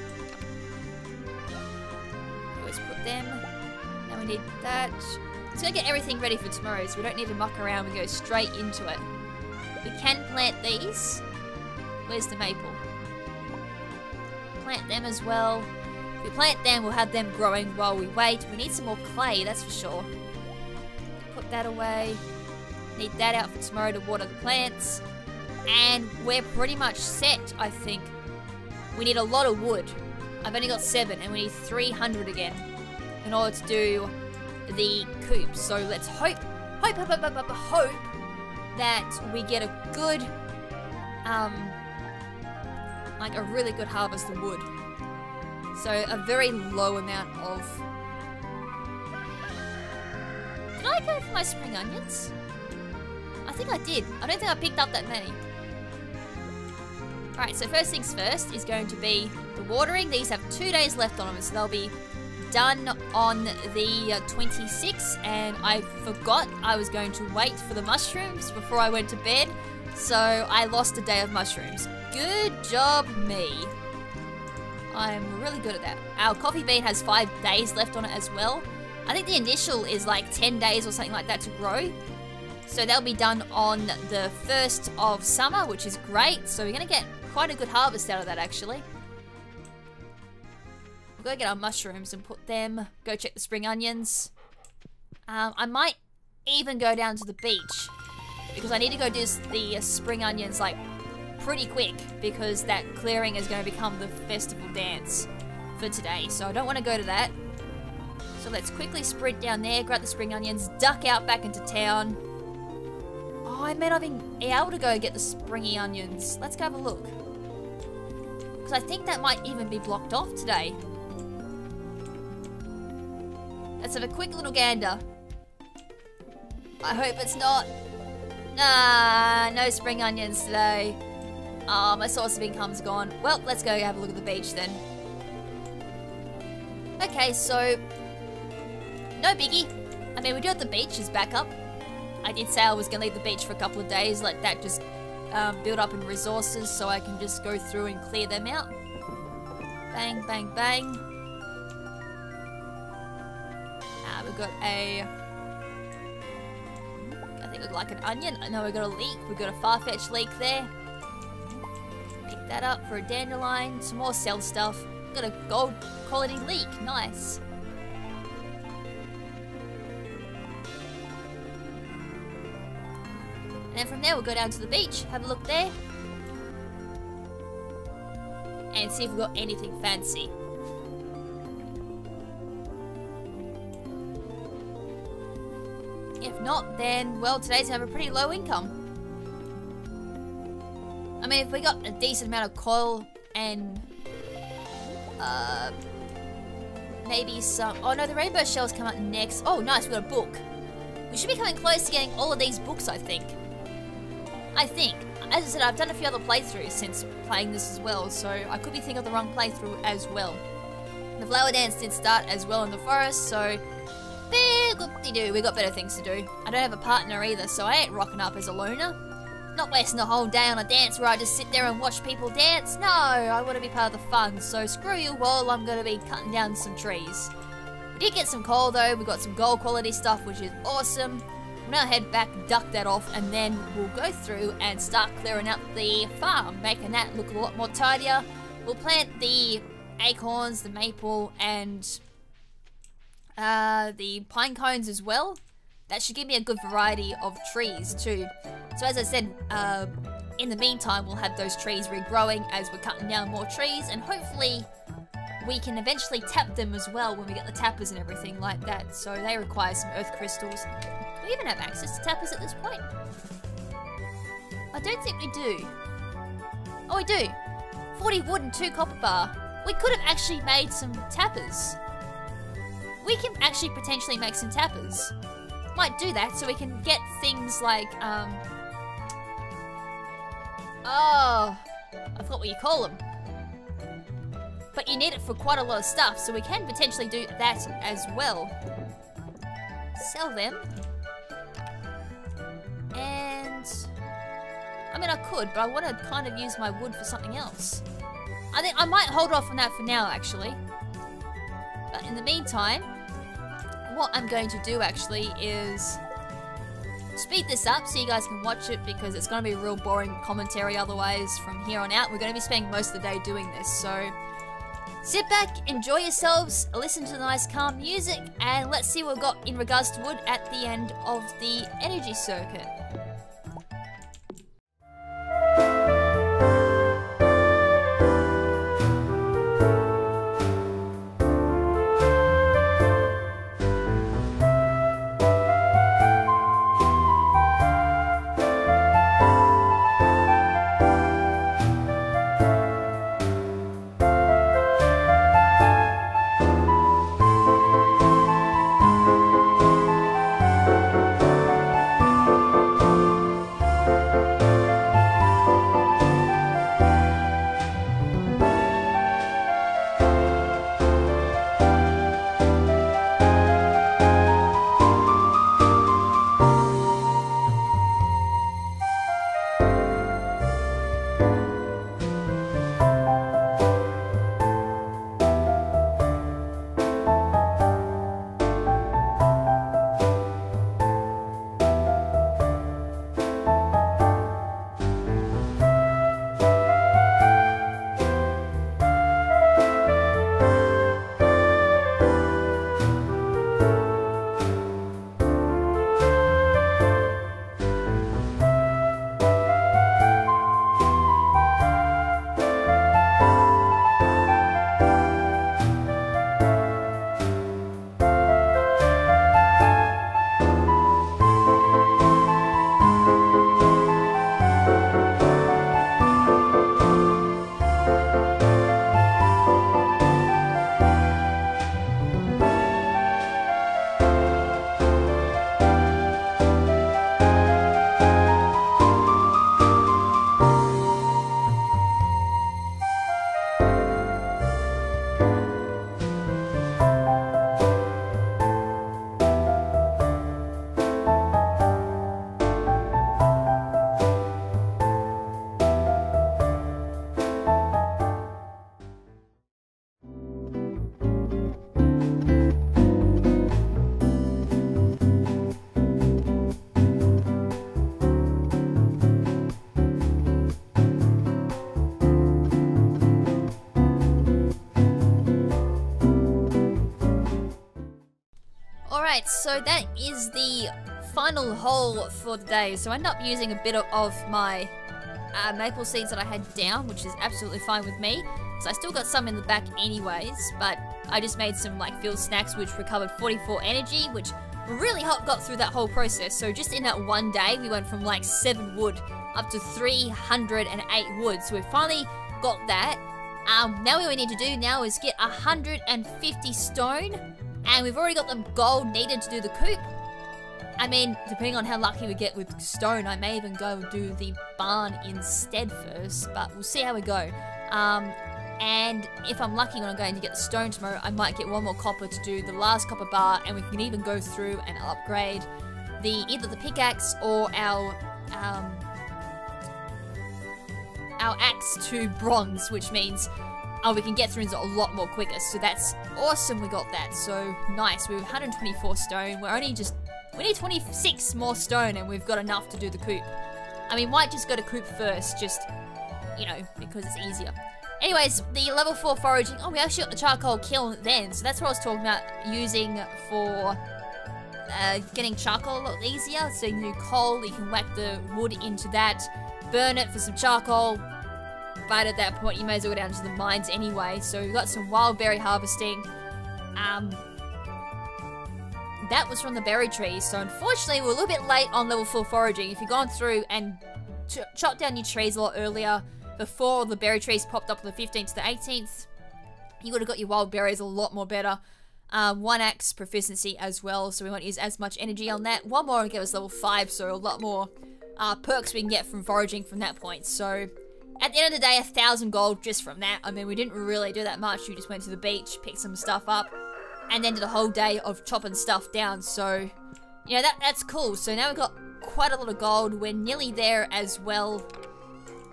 Let's put them. Now we need that. It's gonna get everything ready for tomorrow, so we don't need to muck around. We go straight into it. We can plant these. Where's the maple? Plant them as well. If we plant them, we'll have them growing while we wait. We need some more clay, that's for sure. Put that away. Need that out for tomorrow to water the plants. And we're pretty much set, I think. We need a lot of wood. I've only got 7, and we need 300 again in order to do the coop. So let's hope that we get a good, like a really good harvest of wood. So a very low amount of... Did I go for my spring onions? I think I did. I don't think I picked up that many. Alright, so first things first is going to be the watering. These have 2 days left on them, so they'll be done on the 26th, and I forgot I was going to wait for the mushrooms before I went to bed, so I lost a day of mushrooms. Good job, me. I'm really good at that. Our coffee bean has 5 days left on it as well. I think the initial is like 10 days or something like that to grow. So they'll be done on the 1st of summer, which is great. So we're going to get quite a good harvest out of that, actually. We'll go get our mushrooms and put them, go check the spring onions. I might even go down to the beach, because I need to go do the spring onions like pretty quick, because that clearing is going to become the festival dance for today. So I don't want to go to that. So let's quickly sprint down there, grab the spring onions, duck out back into town. Oh, I may not even be able to go get the springy onions. Let's go have a look. Because I think that might even be blocked off today. Let's have a quick little gander. I hope it's not. Nah, no spring onions today. Oh, my source of income's gone. Well, let's go have a look at the beach then. Okay, so... no biggie. I mean, we do have the beach as backup. I did say I was going to leave the beach for a couple of days, let that just build up in resources so I can just go through and clear them out. Bang, bang, bang. We've got a... I think it's like an onion. No, we've got a leek. We've got a far-fetched leek there. Pick that up for a dandelion. Some more cell stuff. Got a gold quality leek. Nice. And then from there we'll go down to the beach, have a look there, and see if we've got anything fancy. If not, then, well, today's gonna have a pretty low income. I mean, if we got a decent amount of coal and, maybe some... oh no, the rainbow shells come out next. Oh, nice, we got a book. We should be coming close to getting all of these books, I think. As I said, I've done a few other playthroughs since playing this as well, so I could be thinking of the wrong playthrough as well. The flower dance did start as well in the forest, so... whoop-de-doo, we got better things to do. I don't have a partner either, so I ain't rocking up as a loner. Not wasting the whole day on a dance where I just sit there and watch people dance. No, I want to be part of the fun, so screw you all, I'm going to be cutting down some trees. We did get some coal though, we got some gold quality stuff, which is awesome. We'll now head back, duck that off, and then we'll go through and start clearing up the farm, making that look a lot more tidier. We'll plant the acorns, the maple, and the pine cones as well. That should give me a good variety of trees too. So as I said, in the meantime, we'll have those trees regrowing as we're cutting down more trees, and hopefully we can eventually tap them as well when we get the tappers and everything like that. So they require some earth crystals. Do we even have access to tappers at this point? I don't think we do. Oh, we do. 40 wood and 2 copper bar. We could have actually made some tappers. We can actually potentially make some tappers. Might do that so we can get things like, oh, I forgot what you call them. But you need it for quite a lot of stuff, so we can potentially do that as well. Sell them. And I mean, I could, but I want to kind of use my wood for something else. I think I might hold off on that for now, actually. But in the meantime, what I'm going to do actually is speed this up so you guys can watch it, because it's going to be real boring commentary otherwise from here on out. We're going to be spending most of the day doing this, so sit back, enjoy yourselves, listen to the nice calm music, and let's see what we've got in regards to wood at the end of the energy circuit. Alright, so that is the final haul for the day. So I ended up using a bit of my maple seeds that I had down, which is absolutely fine with me. So I still got some in the back anyways, but I just made some like field snacks which recovered 44 energy, which really helped got through that whole process. So just in that one day, we went from like 7 wood up to 308 wood. So we finally got that. Now what we need to do now is get 150 stone, and we've already got the gold needed to do the coop. I mean, depending on how lucky we get with stone, I may even go do the barn instead first, but we'll see how we go. And if I'm lucky when I'm going to get the stone tomorrow, I might get one more copper to do the last copper bar, and we can even go through and upgrade either the pickaxe or our axe to bronze, which means we can get through a lot more quicker. So that's awesome, we got that. So nice, we have 124 stone. We need 26 more stone, and we've got enough to do the coop. I mean, might just go to coop first, just, you know, because it's easier. Anyways, the level 4 foraging. Oh, we actually got the charcoal kiln then. So that's what I was talking about using for getting charcoal a lot easier. So you can do coal, you can whack the wood into that, burn it for some charcoal, fight at that point, you may as well go down to the mines anyway. So we've got some wild berry harvesting. That was from the berry trees, so unfortunately we're a little bit late on level 4 foraging. If you've gone through and chopped down your trees a lot earlier, before the berry trees popped up on the 15th to the 18th, you would have got your wild berries a lot more better. 1 axe proficiency as well, so we won't use as much energy on that. One more will give us level 5, so a lot more perks we can get from foraging from that point. So at the end of the day, 1,000 gold just from that. I mean, we didn't really do that much. We just went to the beach, picked some stuff up, and then did a whole day of chopping stuff down. So, you know, that's cool. So now we've got quite a lot of gold. We're nearly there as well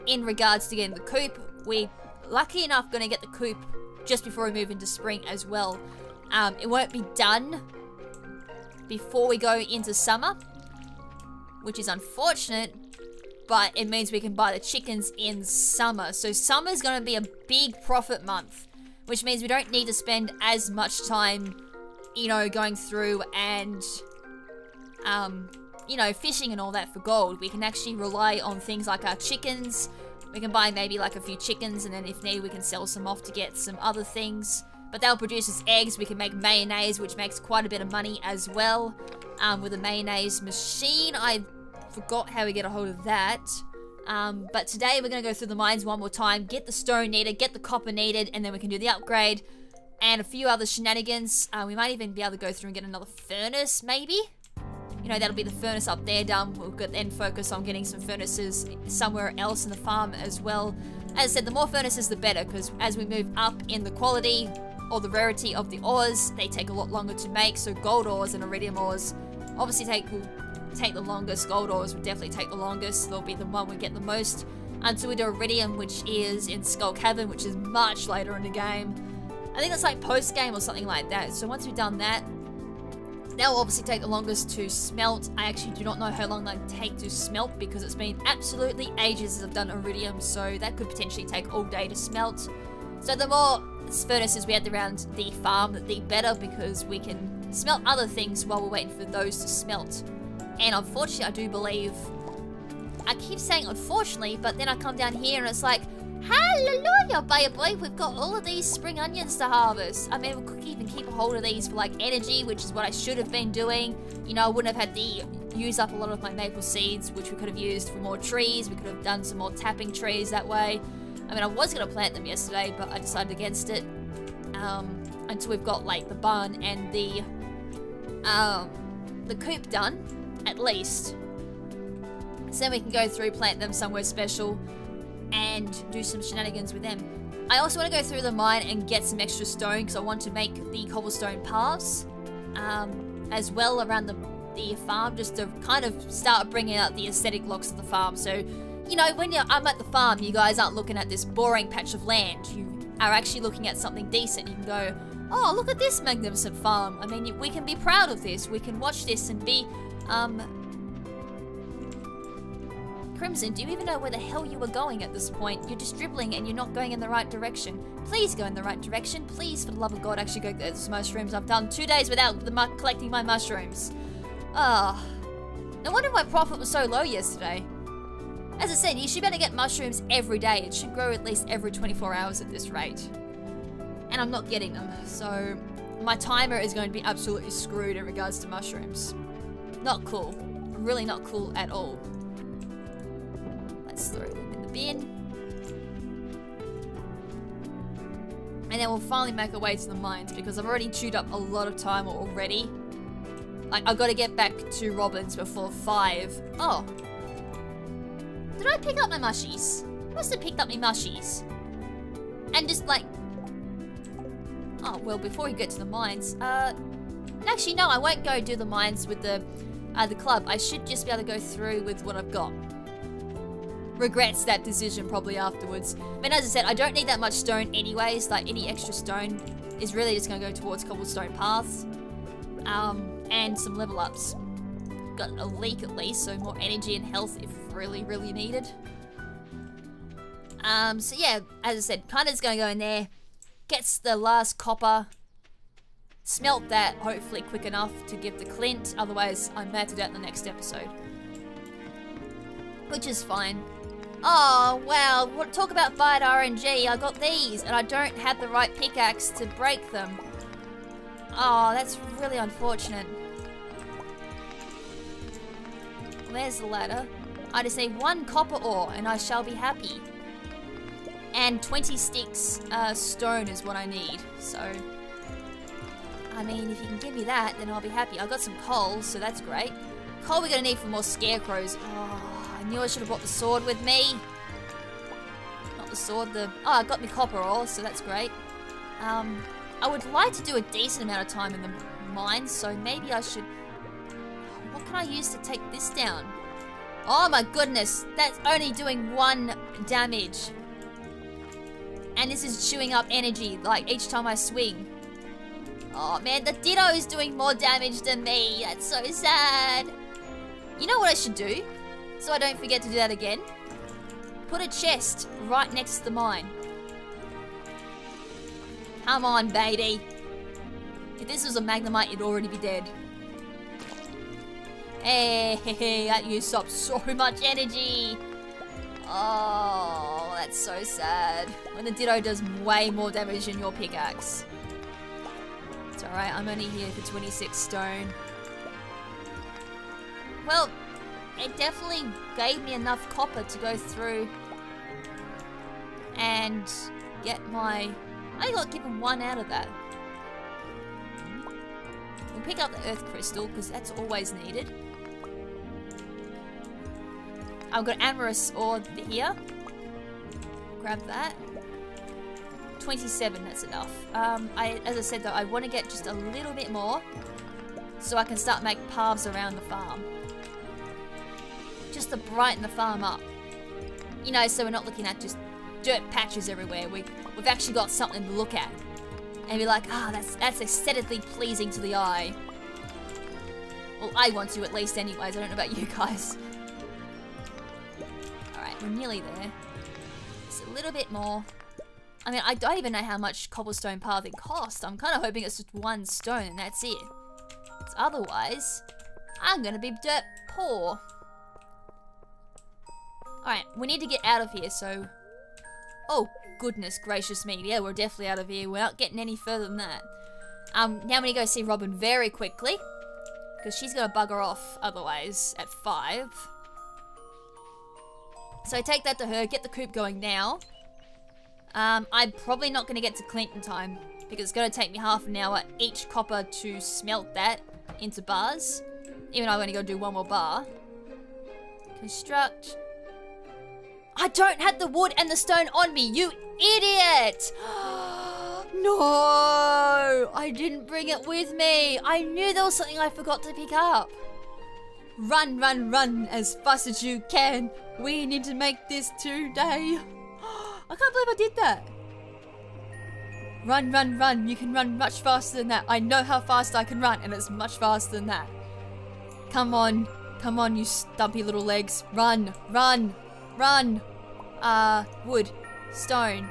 in regards to getting the coop. We're lucky enough going to get the coop just before we move into spring as well. It won't be done before we go into summer, which is unfortunate, but it means we can buy the chickens in summer. So summer is going to be a big profit month, which means we don't need to spend as much time, you know, going through and, you know, fishing and all that for gold. We can actually rely on things like our chickens. We can buy maybe like a few chickens, and then if needed we can sell some off to get some other things. But they'll produce us eggs. We can make mayonnaise, which makes quite a bit of money as well. With a mayonnaise machine, I forgot how we get a hold of that. But today we're going to go through the mines one more time, get the stone needed, get the copper needed, and then we can do the upgrade and a few other shenanigans. We might even be able to go through and get another furnace, maybe. You know, that'll be the furnace up there done. We'll then focus on getting some furnaces somewhere else in the farm as well. As I said, the more furnaces the better, because as we move up in the quality or the rarity of the ores, they take a lot longer to make. So gold ores and iridium ores obviously will take the longest. Gold ores will definitely take the longest. They'll be the one we get the most until we do iridium, which is in Skull Cavern, which is much later in the game. I think it's like post game or something like that. So once we've done that, that will obviously take the longest to smelt. I actually do not know how long they take to smelt, because it's been absolutely ages since I've done iridium, so that could potentially take all day to smelt. So the more furnaces we have around the farm, the better, because we can smelt other things while we're waiting for those to smelt. And unfortunately, I do believe, I keep saying unfortunately, but then I come down here and it's like, hallelujah, baby, we've got all of these spring onions to harvest. I mean, we could even keep a hold of these for like energy, which is what I should have been doing. You know, I wouldn't have had to use up a lot of my maple seeds, which we could have used for more trees. We could have done some more tapping trees that way. I mean, I was going to plant them yesterday, but I decided against it. Until we've got like the barn and the coop done, at least. So then we can go through, plant them somewhere special, and do some shenanigans with them. I also want to go through the mine and get some extra stone, because I want to make the cobblestone paths as well around the farm, just to kind of start bringing out the aesthetic looks of the farm. So, you know, when I'm at the farm, you guys aren't looking at this boring patch of land. You are actually looking at something decent. You can go, oh, look at this magnificent farm. I mean, we can be proud of this. We can watch this and be, KrimZen, do you even know where the hell you were going at this point? You're just dribbling and you're not going in the right direction. Please go in the right direction. Please, for the love of God, actually go get those mushrooms. I've done 2 days without collecting my mushrooms. Ah. No wonder my profit was so low yesterday. As I said, you should be able to get mushrooms every day. It should grow at least every 24 hours at this rate. And I'm not getting them. So my timer is going to be absolutely screwed in regards to mushrooms. Not cool. Really not cool at all. Let's throw them in the bin. And then we'll finally make our way to the mines, because I've already chewed up a lot of time already. Like, I've got to get back to Robin's before 5. Oh. Did I pick up my mushies? I must have picked up my mushies. And just like... Oh, well, before we get to the mines, actually, no, I won't go do the mines with the club. I should just be able to go through with what I've got. Regrets that decision probably afterwards. I mean, as I said, I don't need that much stone anyways. Like, any extra stone is really just going to go towards cobblestone paths. And some level ups. Got a leak at least, so more energy and health if really, really needed. So yeah, as I said, kind of just going to go in there. Gets the last copper. Smelt that, hopefully quick enough to give the Clint. Otherwise, I may have to do that in the next episode. Which is fine. Oh, wow. Talk about bad RNG. I got these, and I don't have the right pickaxe to break them. Oh, that's really unfortunate. There's the ladder. I just need 1 copper ore, and I shall be happy. And 20 sticks stone is what I need, so... I mean, if you can give me that, then I'll be happy. I got some coal, so that's great. Coal we're gonna need for more scarecrows. Oh, I knew I should have brought the sword with me. Not the sword, the... Oh, I got me copper ore, so that's great. I would like to do a decent amount of time in the mines, so maybe I should... What can I use to take this down? Oh my goodness, that's only doing 1 damage. And this is chewing up energy, like, each time I swing. Oh man, the Ditto is doing more damage than me. That's so sad. You know what I should do? So I don't forget to do that again? Put a chest right next to the mine. Come on, baby. If this was a Magnemite, it'd already be dead. Hey, that used up so much energy. Oh, that's so sad. When the Ditto does way more damage than your pickaxe. It's alright, I'm only here for 26 stone. Well, it definitely gave me enough copper to go through and get my... I got given 1 out of that. We'll pick up the earth crystal because that's always needed. I've got amorous ore here. Grab that. 27, that's enough. As I said though, I want to get just a little bit more so I can start make paths around the farm. Just to brighten the farm up. You know, so we're not looking at just dirt patches everywhere. We've actually got something to look at. And be like, ah, that's aesthetically pleasing to the eye. Well, I want to at least anyways, I don't know about you guys. Alright, we're nearly there. Just a little bit more. I mean, I don't even know how much cobblestone pathing costs. I'm kind of hoping it's just 1 stone and that's it. Because otherwise, I'm going to be dirt poor. Alright, we need to get out of here, so... Oh, goodness gracious me. Yeah, we're definitely out of here. We're not getting any further than that. Now we need to go see Robin very quickly. Because she's going to bugger off otherwise at 5. So I take that to her, get the coop going now. I'm probably not going to get to Clint in time. Because it's going to take me half an hour each copper to smelt that into bars. Even though I've only got to do 1 more bar. Construct... I don't have the wood and the stone on me, you idiot! No! I didn't bring it with me. I knew there was something I forgot to pick up. Run, run, run as fast as you can. We need to make this today. I can't believe I did that. Run, run, run. You can run much faster than that. I know how fast I can run, and it's much faster than that. Come on. Come on, you stumpy little legs. Run, run, run. Wood, stone.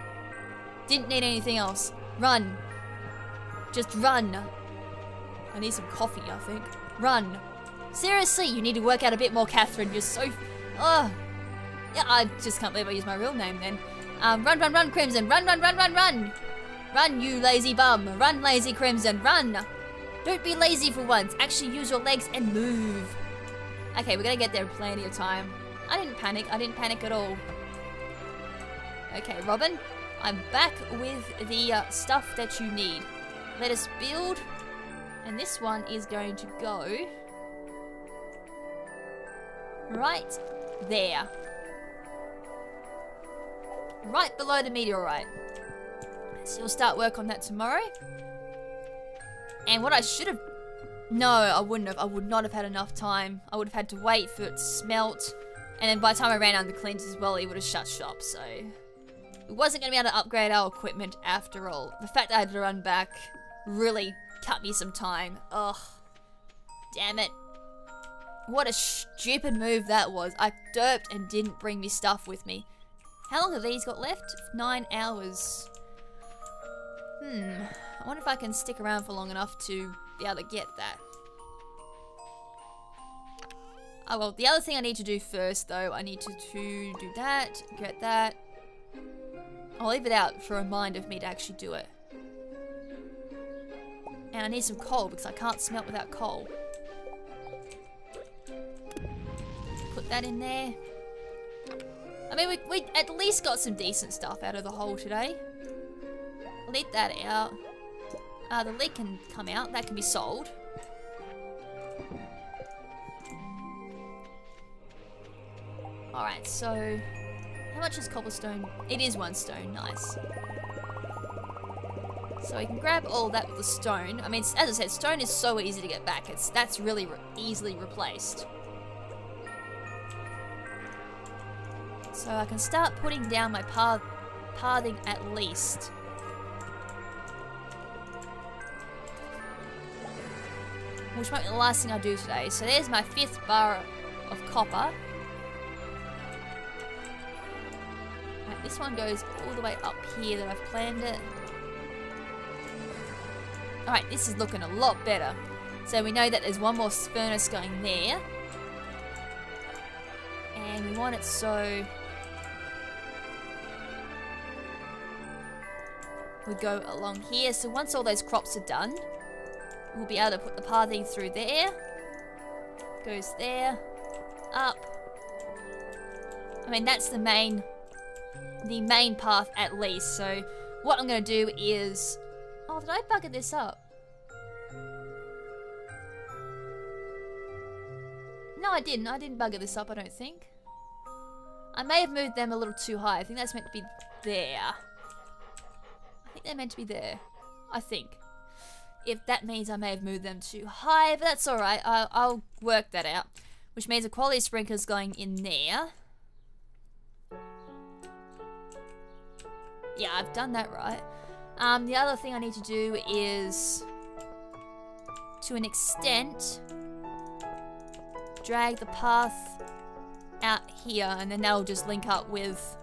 Didn't need anything else. Run. Just run. I need some coffee, I think. Run. Seriously, you need to work out a bit more, Catherine. You're so... Ugh. Yeah, I just can't believe I used my real name then. Run, run, run, KrimZen. Run, run, run, run, run. Run, you lazy bum. Run, lazy KrimZen. Run. Don't be lazy for once. Actually use your legs and move. Okay, we're gonna get there in plenty of time. I didn't panic. I didn't panic at all. Okay, Robin. I'm back with the stuff that you need. Let us build. And this one is going to go... right there. Right below the meteorite. So you'll start work on that tomorrow. And what I should have... No, I wouldn't have. I would not have had enough time. I would have had to wait for it to smelt. And then by the time I ran out of the Clint as well, he would have shut shop, so... we wasn't going to be able to upgrade our equipment after all. The fact that I had to run back really cut me some time. Ugh. Damn it. What a stupid move that was. I derped and didn't bring me stuff with me. How long have these got left? 9 hours. I wonder if I can stick around for long enough to be able to get that. Oh well, the other thing I need to do first though, I need to do that, get that. I'll leave it out for a reminder of me to actually do it. And I need some coal because I can't smelt without coal. Put that in there. I mean, we at least got some decent stuff out of the hole today. Leak that out. The leak can come out. That can be sold. Alright, so... how much is cobblestone? It is 1 stone. Nice. So we can grab all that with the stone. I mean, as I said, stone is so easy to get back. That's really easily replaced. So I can start putting down my pathing at least. Which might be the last thing I do today. So there's my 5th bar of copper. Right, this one goes all the way up here that I've planned it. Alright, this is looking a lot better. So we know that there's one more furnace going there. And we want it so... we go along here. So once all those crops are done, we'll be able to put the pathing through there. Goes there. Up. I mean, that's the main path at least. So what I'm going to do is... oh, did I bugger this up? No, I didn't. I didn't bugger this up, I don't think. I may have moved them a little too high. I think that's meant to be there. I think they're meant to be there. I think. If that means I may have moved them too high, but that's alright. I'll work that out. Which means a quality sprinkler's going in there. Yeah, I've done that right. The other thing I need to do is, to an extent, drag the path out here, and then that'll just link up with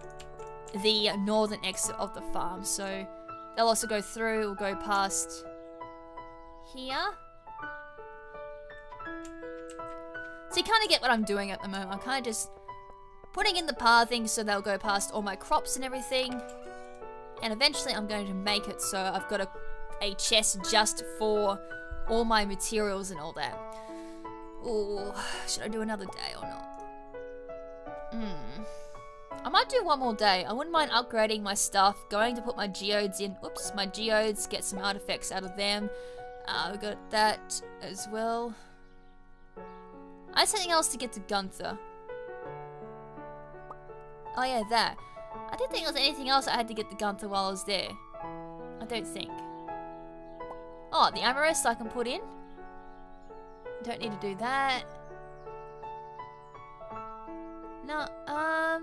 the northern exit of the farm. So they'll also go through, we'll go past here. So you kind of get what I'm doing at the moment. I'm kind of just putting in the pathing so they'll go past all my crops and everything. And eventually I'm going to make it so I've got a chest just for all my materials and all that. Ooh, should I do another day or not? I might do one more day. I wouldn't mind upgrading my stuff, going to put my geodes in. Oops, my geodes, get some artifacts out of them. We got that as well. I had something else to get to Gunther. Oh yeah, that. I didn't think there was anything else I had to get to Gunther while I was there. I don't think. Oh, the amethyst I can put in. Don't need to do that. No, I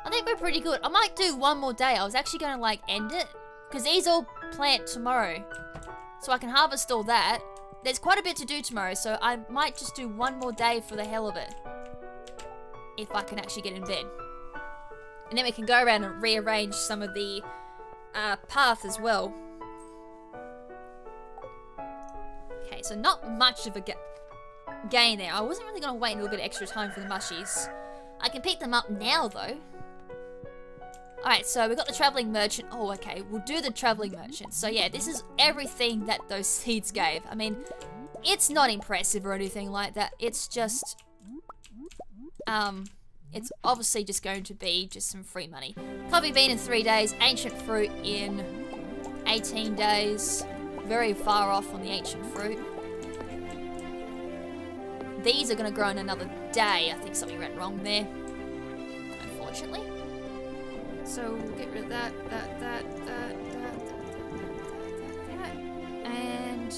think we're pretty good. I might do one more day. I was actually going to like end it, because these all plant tomorrow. So I can harvest all that. There's quite a bit to do tomorrow, so I might just do one more day for the hell of it. If I can actually get in bed. And then we can go around and rearrange some of the path as well. Okay, so not much of a gain there. I wasn't really going to wait a little bit extra time for the mushies. I can pick them up now, though. Alright, so we've got the traveling merchant. Oh, okay, we'll do the traveling merchant. So yeah, this is everything that those seeds gave. I mean, it's not impressive or anything like that. It's just... it's obviously just going to be just some free money. Coffee bean in 3 days, ancient fruit in 18 days. Very far off on the ancient fruit. These are going to grow in another day. I think something went wrong there, unfortunately. So we'll get rid of that, and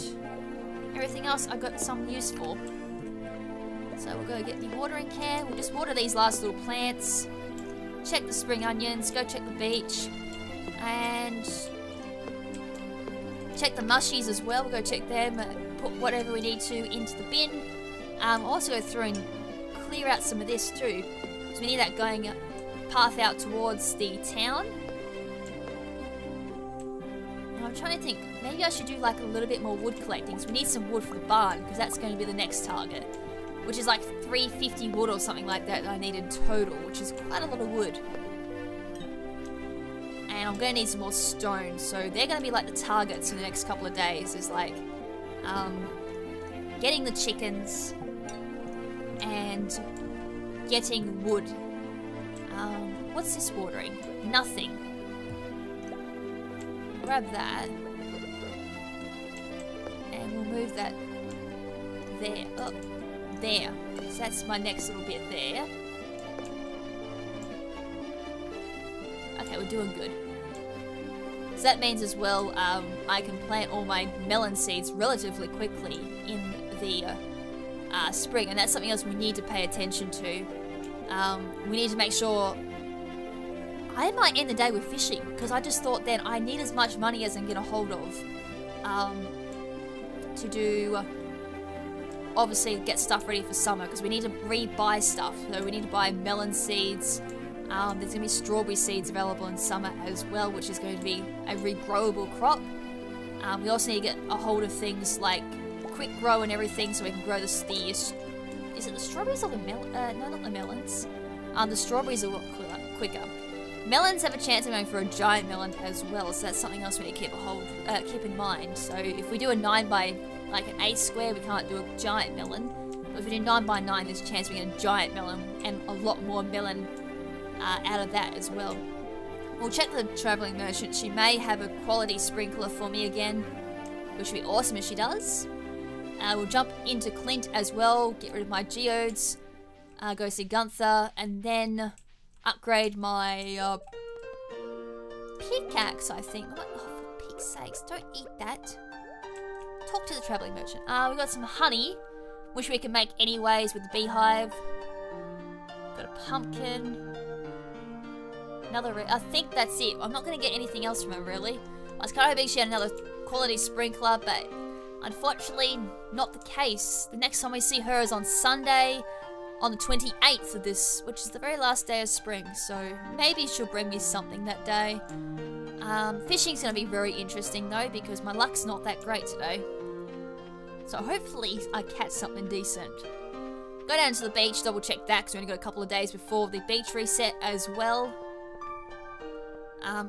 everything else I got some use for. So we'll go get the watering can. We'll just water these last little plants. Check the spring onions. Go check the beach. And check the mushies as well. We'll go check them. Put whatever we need to into the bin. Also go through and clear out some of this too. Because we need that going path out towards the town. And I'm trying to think. Maybe I should do like a little bit more wood collecting. So we need some wood for the barn. Because that's going to be the next target. which is like 350 wood or something like that I need in total, which is quite a lot of wood. And I'm going to need some more stone, so they're going to be like the targets in the next couple of days, is like getting the chickens and getting wood. What's this watering? Nothing. Grab that. And we'll move that there. Oh, there. So that's my next little bit there. Okay, we're doing good. So that means as well, I can plant all my melon seeds relatively quickly in the spring, and that's something else we need to pay attention to. We need to make sure... I might end the day with fishing, because I just thought then I need as much money as I can get a hold of to do... obviously get stuff ready for summer, because we need to re-buy stuff. So we need to buy melon seeds. There's going to be strawberry seeds available in summer as well, which is going to be a regrowable crop. We also need to get a hold of things like quick grow and everything, so we can grow is it the strawberries or the melons? No, not the melons. The strawberries are a lot quicker. Melons have a chance of going for a giant melon as well, so that's something else we need to keep in mind. So if we do a 9 by like an 8 square, we can't do a giant melon. But if we do 9 by 9, there's a chance we get a giant melon and a lot more melon out of that as well. We'll check the traveling merchant. She may have a quality sprinkler for me again, which would be awesome if she does. We'll jump into Clint as well, get rid of my geodes, go see Gunther, and then upgrade my pickaxe, I think. Oh, for pig's sakes, don't eat that. Talk to the traveling merchant. We got some honey, which we can make anyways with the beehive. Got a pumpkin. I think that's it. I'm not going to get anything else from her, really. I was kind of hoping she had another quality sprinkler, but unfortunately, not the case. The next time we see her is on Sunday, on the 28th of this, which is the very last day of spring, so maybe she'll bring me something that day. Fishing's going to be very interesting, though, because my luck's not that great today. So hopefully I catch something decent. Go down to the beach, double check that, because we only got a couple of days before the beach reset as well.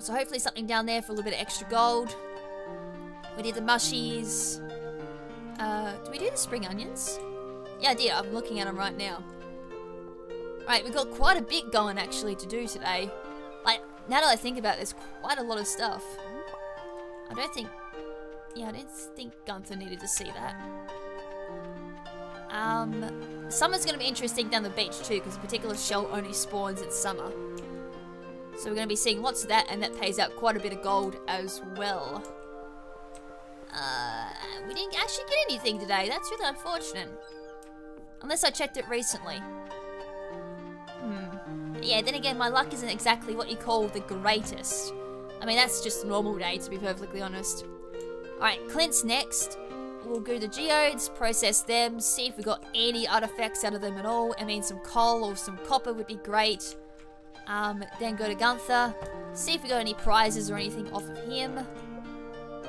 So hopefully something down there for a little bit of extra gold. We did the mushies. Did we do the spring onions? Yeah, I did. I'm looking at them right now. Right, we've got quite a bit going actually to do today. Like, now that I think about it, there's quite a lot of stuff. I didn't think Gunther needed to see that. Summer's going to be interesting down the beach too, because a particular shell only spawns in summer. So we're going to be seeing lots of that, and that pays out quite a bit of gold as well. We didn't actually get anything today. That's really unfortunate. Unless I checked it recently. Yeah, then again, my luck isn't exactly what you call the greatest. I mean, that's just a normal day, to be perfectly honest. Alright, Clint's next. We'll do the geodes, process them, see if we got any artifacts out of them at all. I mean, some coal or some copper would be great. Then go to Gunther, see if we got any prizes or anything off of him.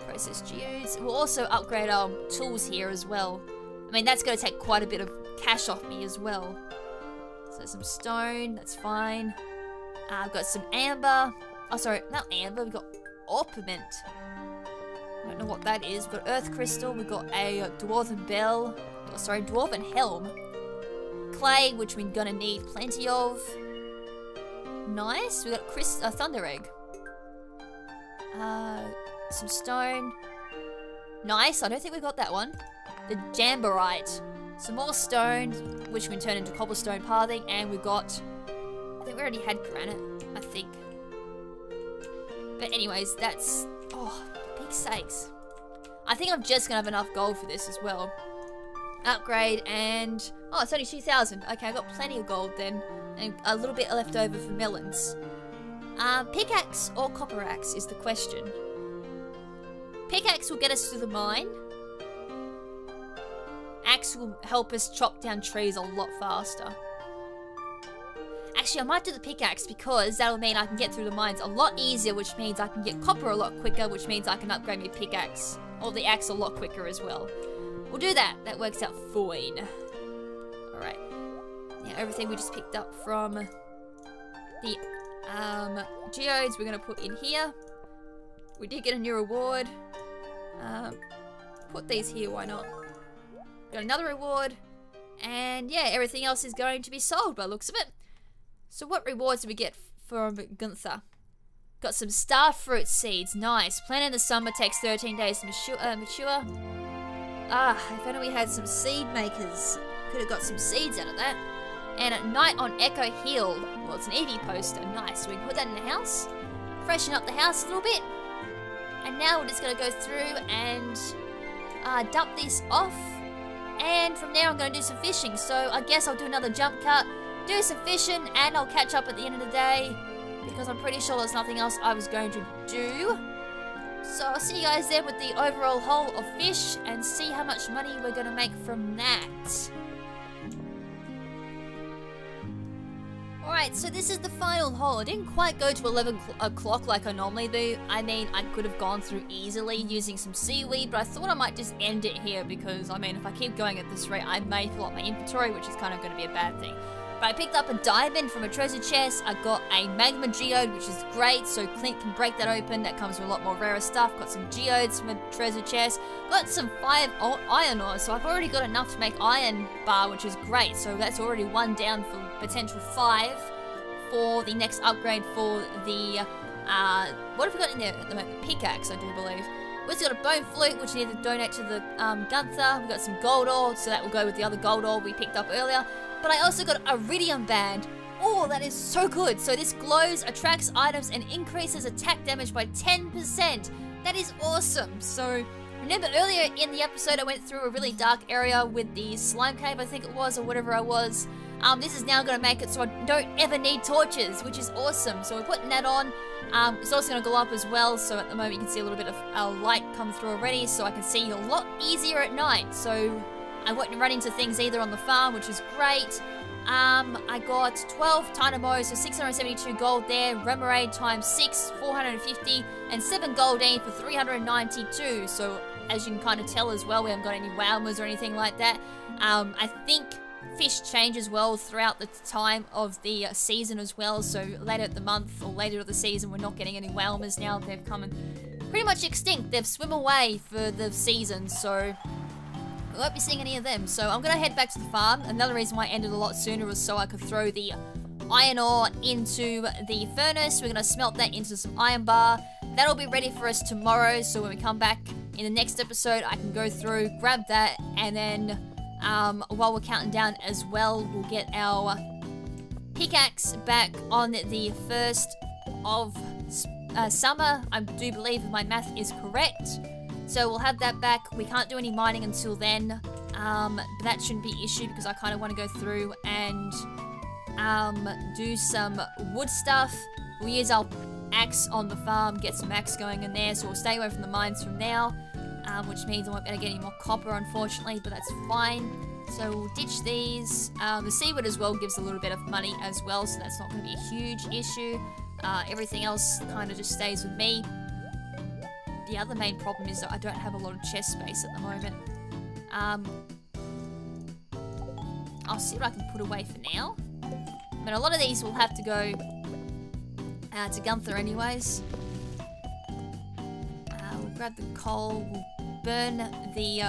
Process geodes. We'll also upgrade our tools here as well. I mean, that's going to take quite a bit of cash off me as well. So some stone, that's fine. I've got some amber. Oh, sorry, not amber, we've got orpiment. I don't know what that is. We've got earth crystal, we've got a dwarven bell. Oh, sorry, dwarven helm. Clay, which we're going to need plenty of. Nice, we got a thunder egg. Some stone. Nice, I don't think we got that one. The jamborite. Some more stone, which we can turn into cobblestone pathing, and we've got... I think we already had granite, I think. But anyways, that's... Oh, big sakes. I think I'm just going to have enough gold for this as well. Upgrade, and... Oh, it's only 2,000. Okay, I've got plenty of gold then. And a little bit left over for melons. Pickaxe or copper axe is the question. Pickaxe will get us to the mine. Axe will help us chop down trees a lot faster. Actually, I might do the pickaxe because that'll mean I can get through the mines a lot easier, which means I can get copper a lot quicker, which means I can upgrade my pickaxe or the axe a lot quicker as well. We'll do that. That works out fine. Alright. Now everything we just picked up from the geodes we're gonna put in here. We did get a new reward. Put these here, why not? Got another reward. And yeah, everything else is going to be sold by the looks of it. So what rewards did we get from Gunther? Got some star fruit seeds, nice. Plant in the summer, takes 13 days to mature. Ah, if only we had some seed makers. Could have got some seeds out of that. And at night on Echo Hill. Well, it's an Eevee poster, nice. So we can put that in the house. Freshen up the house a little bit. And now we're just going to go through and dump this off. And from there I'm going to do some fishing. So I guess I'll do another jump cut, do some fishing, and I'll catch up at the end of the day. Because I'm pretty sure there's nothing else I was going to do. So I'll see you guys there with the overall haul of fish and see how much money we're going to make from that. Alright, so this is the final haul. I didn't quite go to 11 o'clock like I normally do. I mean, I could have gone through easily using some seaweed, but I thought I might just end it here because, I mean, if I keep going at this rate, I may fill up my inventory, which is kind of going to be a bad thing. But I picked up a diamond from a treasure chest. I got a magma geode, which is great, so Clint can break that open. That comes with a lot more rarer stuff. Got some geodes from a treasure chest. Got some 5 iron ores, so I've already got enough to make iron bar, which is great. So that's already 1 down for potential 5 for the next upgrade for the, what have we got in there at the moment? Pickaxe, I do believe. We've also got a bone flute, which we need to donate to the Gunther. We've got some gold ore, so that will go with the other gold ore we picked up earlier. But I also got a iridium band. Oh, that is so good. So this glows, attracts items, and increases attack damage by 10%. That is awesome. So remember earlier in the episode I went through a really dark area with the slime cave, I think it was, or whatever I was. This is now going to make it so I don't ever need torches, which is awesome. So we're putting that on. It's also going to go up as well, so at the moment you can see a little bit of light come through already, so I can see a lot easier at night. So I won't run into things either on the farm, which is great. I got 12 Dynamos, so 672 gold there. Remoraid times 6, 450, and 7 goldine for 392. So as you can kind of tell as well, we haven't got any Wowmers or anything like that. I think fish change as well throughout the time of the season as well. So later at the month or later of the season, we're not getting any Wowmers now. They've come and pretty much extinct. They've swum away for the season, so we won't be seeing any of them. So I'm going to head back to the farm. Another reason why I ended a lot sooner was so I could throw the iron ore into the furnace. We're going to smelt that into some iron bar. That'll be ready for us tomorrow. So when we come back in the next episode, I can go through, grab that, and then while we're counting down as well, we'll get our pickaxe back on the 1st of summer. I do believe my math is correct. So we'll have that back. We can't do any mining until then. But that shouldn't be an issue because I kind of want to go through and do some wood stuff. We'll use our axe on the farm, get some axe going in there. So we'll stay away from the mines from now. Which means I won't be able to get any more copper, unfortunately, but that's fine. So we'll ditch these. The seaweed as well gives a little bit of money as well, so that's not going to be a huge issue. Everything else kind of just stays with me. The other main problem is that I don't have a lot of chest space at the moment. I'll see what I can put away for now. But a lot of these will have to go to Gunther anyways. We'll grab the coal, we'll burn the...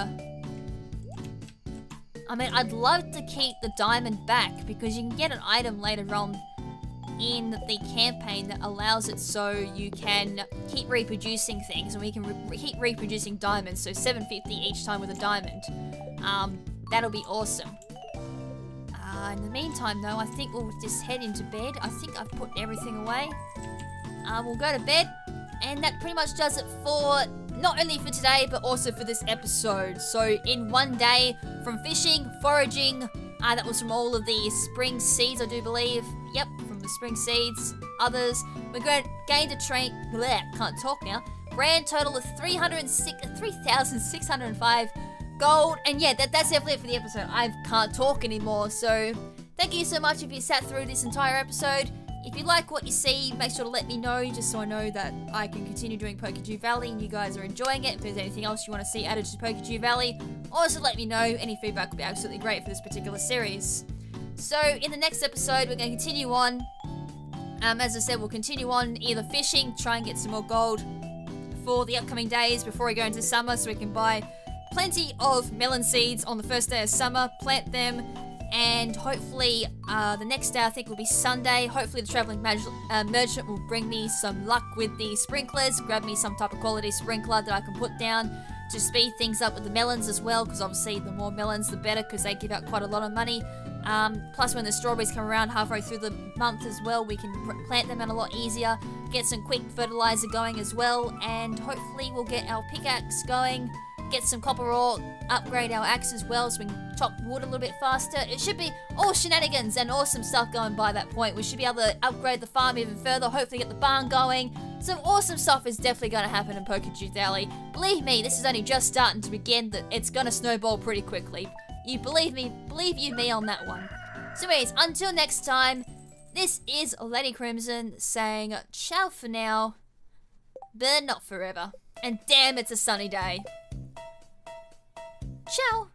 I mean, I'd love to keep the diamond back because you can get an item later on in the campaign that allows it so you can keep reproducing things, and we can keep reproducing diamonds, so 750 each time with a diamond. That'll be awesome. In the meantime though, I think we'll just head into bed. I think I've put everything away. We'll go to bed, and that pretty much does it for not only for today but also for this episode. So in one day, from fishing, foraging, that was from all of the spring seeds, I do believe. Yep, from the spring seeds, others. We're going to gain a train. Can't talk now. Grand total of 3,605 gold. And yeah, that's definitely it for the episode. I can't talk anymore. So thank you so much if you sat through this entire episode. If you like what you see, make sure to let me know, just so I know that I can continue doing PokeDew Valley and you guys are enjoying it. If there's anything else you want to see added to PokeDew Valley, Also let me know, any feedback would be absolutely great for this particular series. So in the next episode, we're going to continue on. As I said, we'll continue on either fishing, try and get some more gold for the upcoming days before we go into summer, so we can buy plenty of melon seeds on the first day of summer, plant them, and hopefully the next day, I think, will be Sunday. Hopefully the traveling merchant will bring me some luck with the sprinklers, grab me some type of quality sprinkler that I can put down to speed things up with the melons as well, because obviously the more melons the better, because they give out quite a lot of money. Plus when the strawberries come around halfway through the month as well, we can plant them out a lot easier, get some quick fertilizer going as well, and hopefully we'll get our pickaxe going, get some copper ore, upgrade our axe as well so we can chop wood a little bit faster. It should be all shenanigans and awesome stuff going by that point. We should be able to upgrade the farm even further, hopefully get the barn going. Some awesome stuff is definitely going to happen in PokeDew Valley. Believe me, this is only just starting to begin, that it's going to snowball pretty quickly. You believe me on that one. So anyways, until next time, this is Lady KrimZen saying ciao for now, but not forever. And damn, it's a sunny day. Ciao!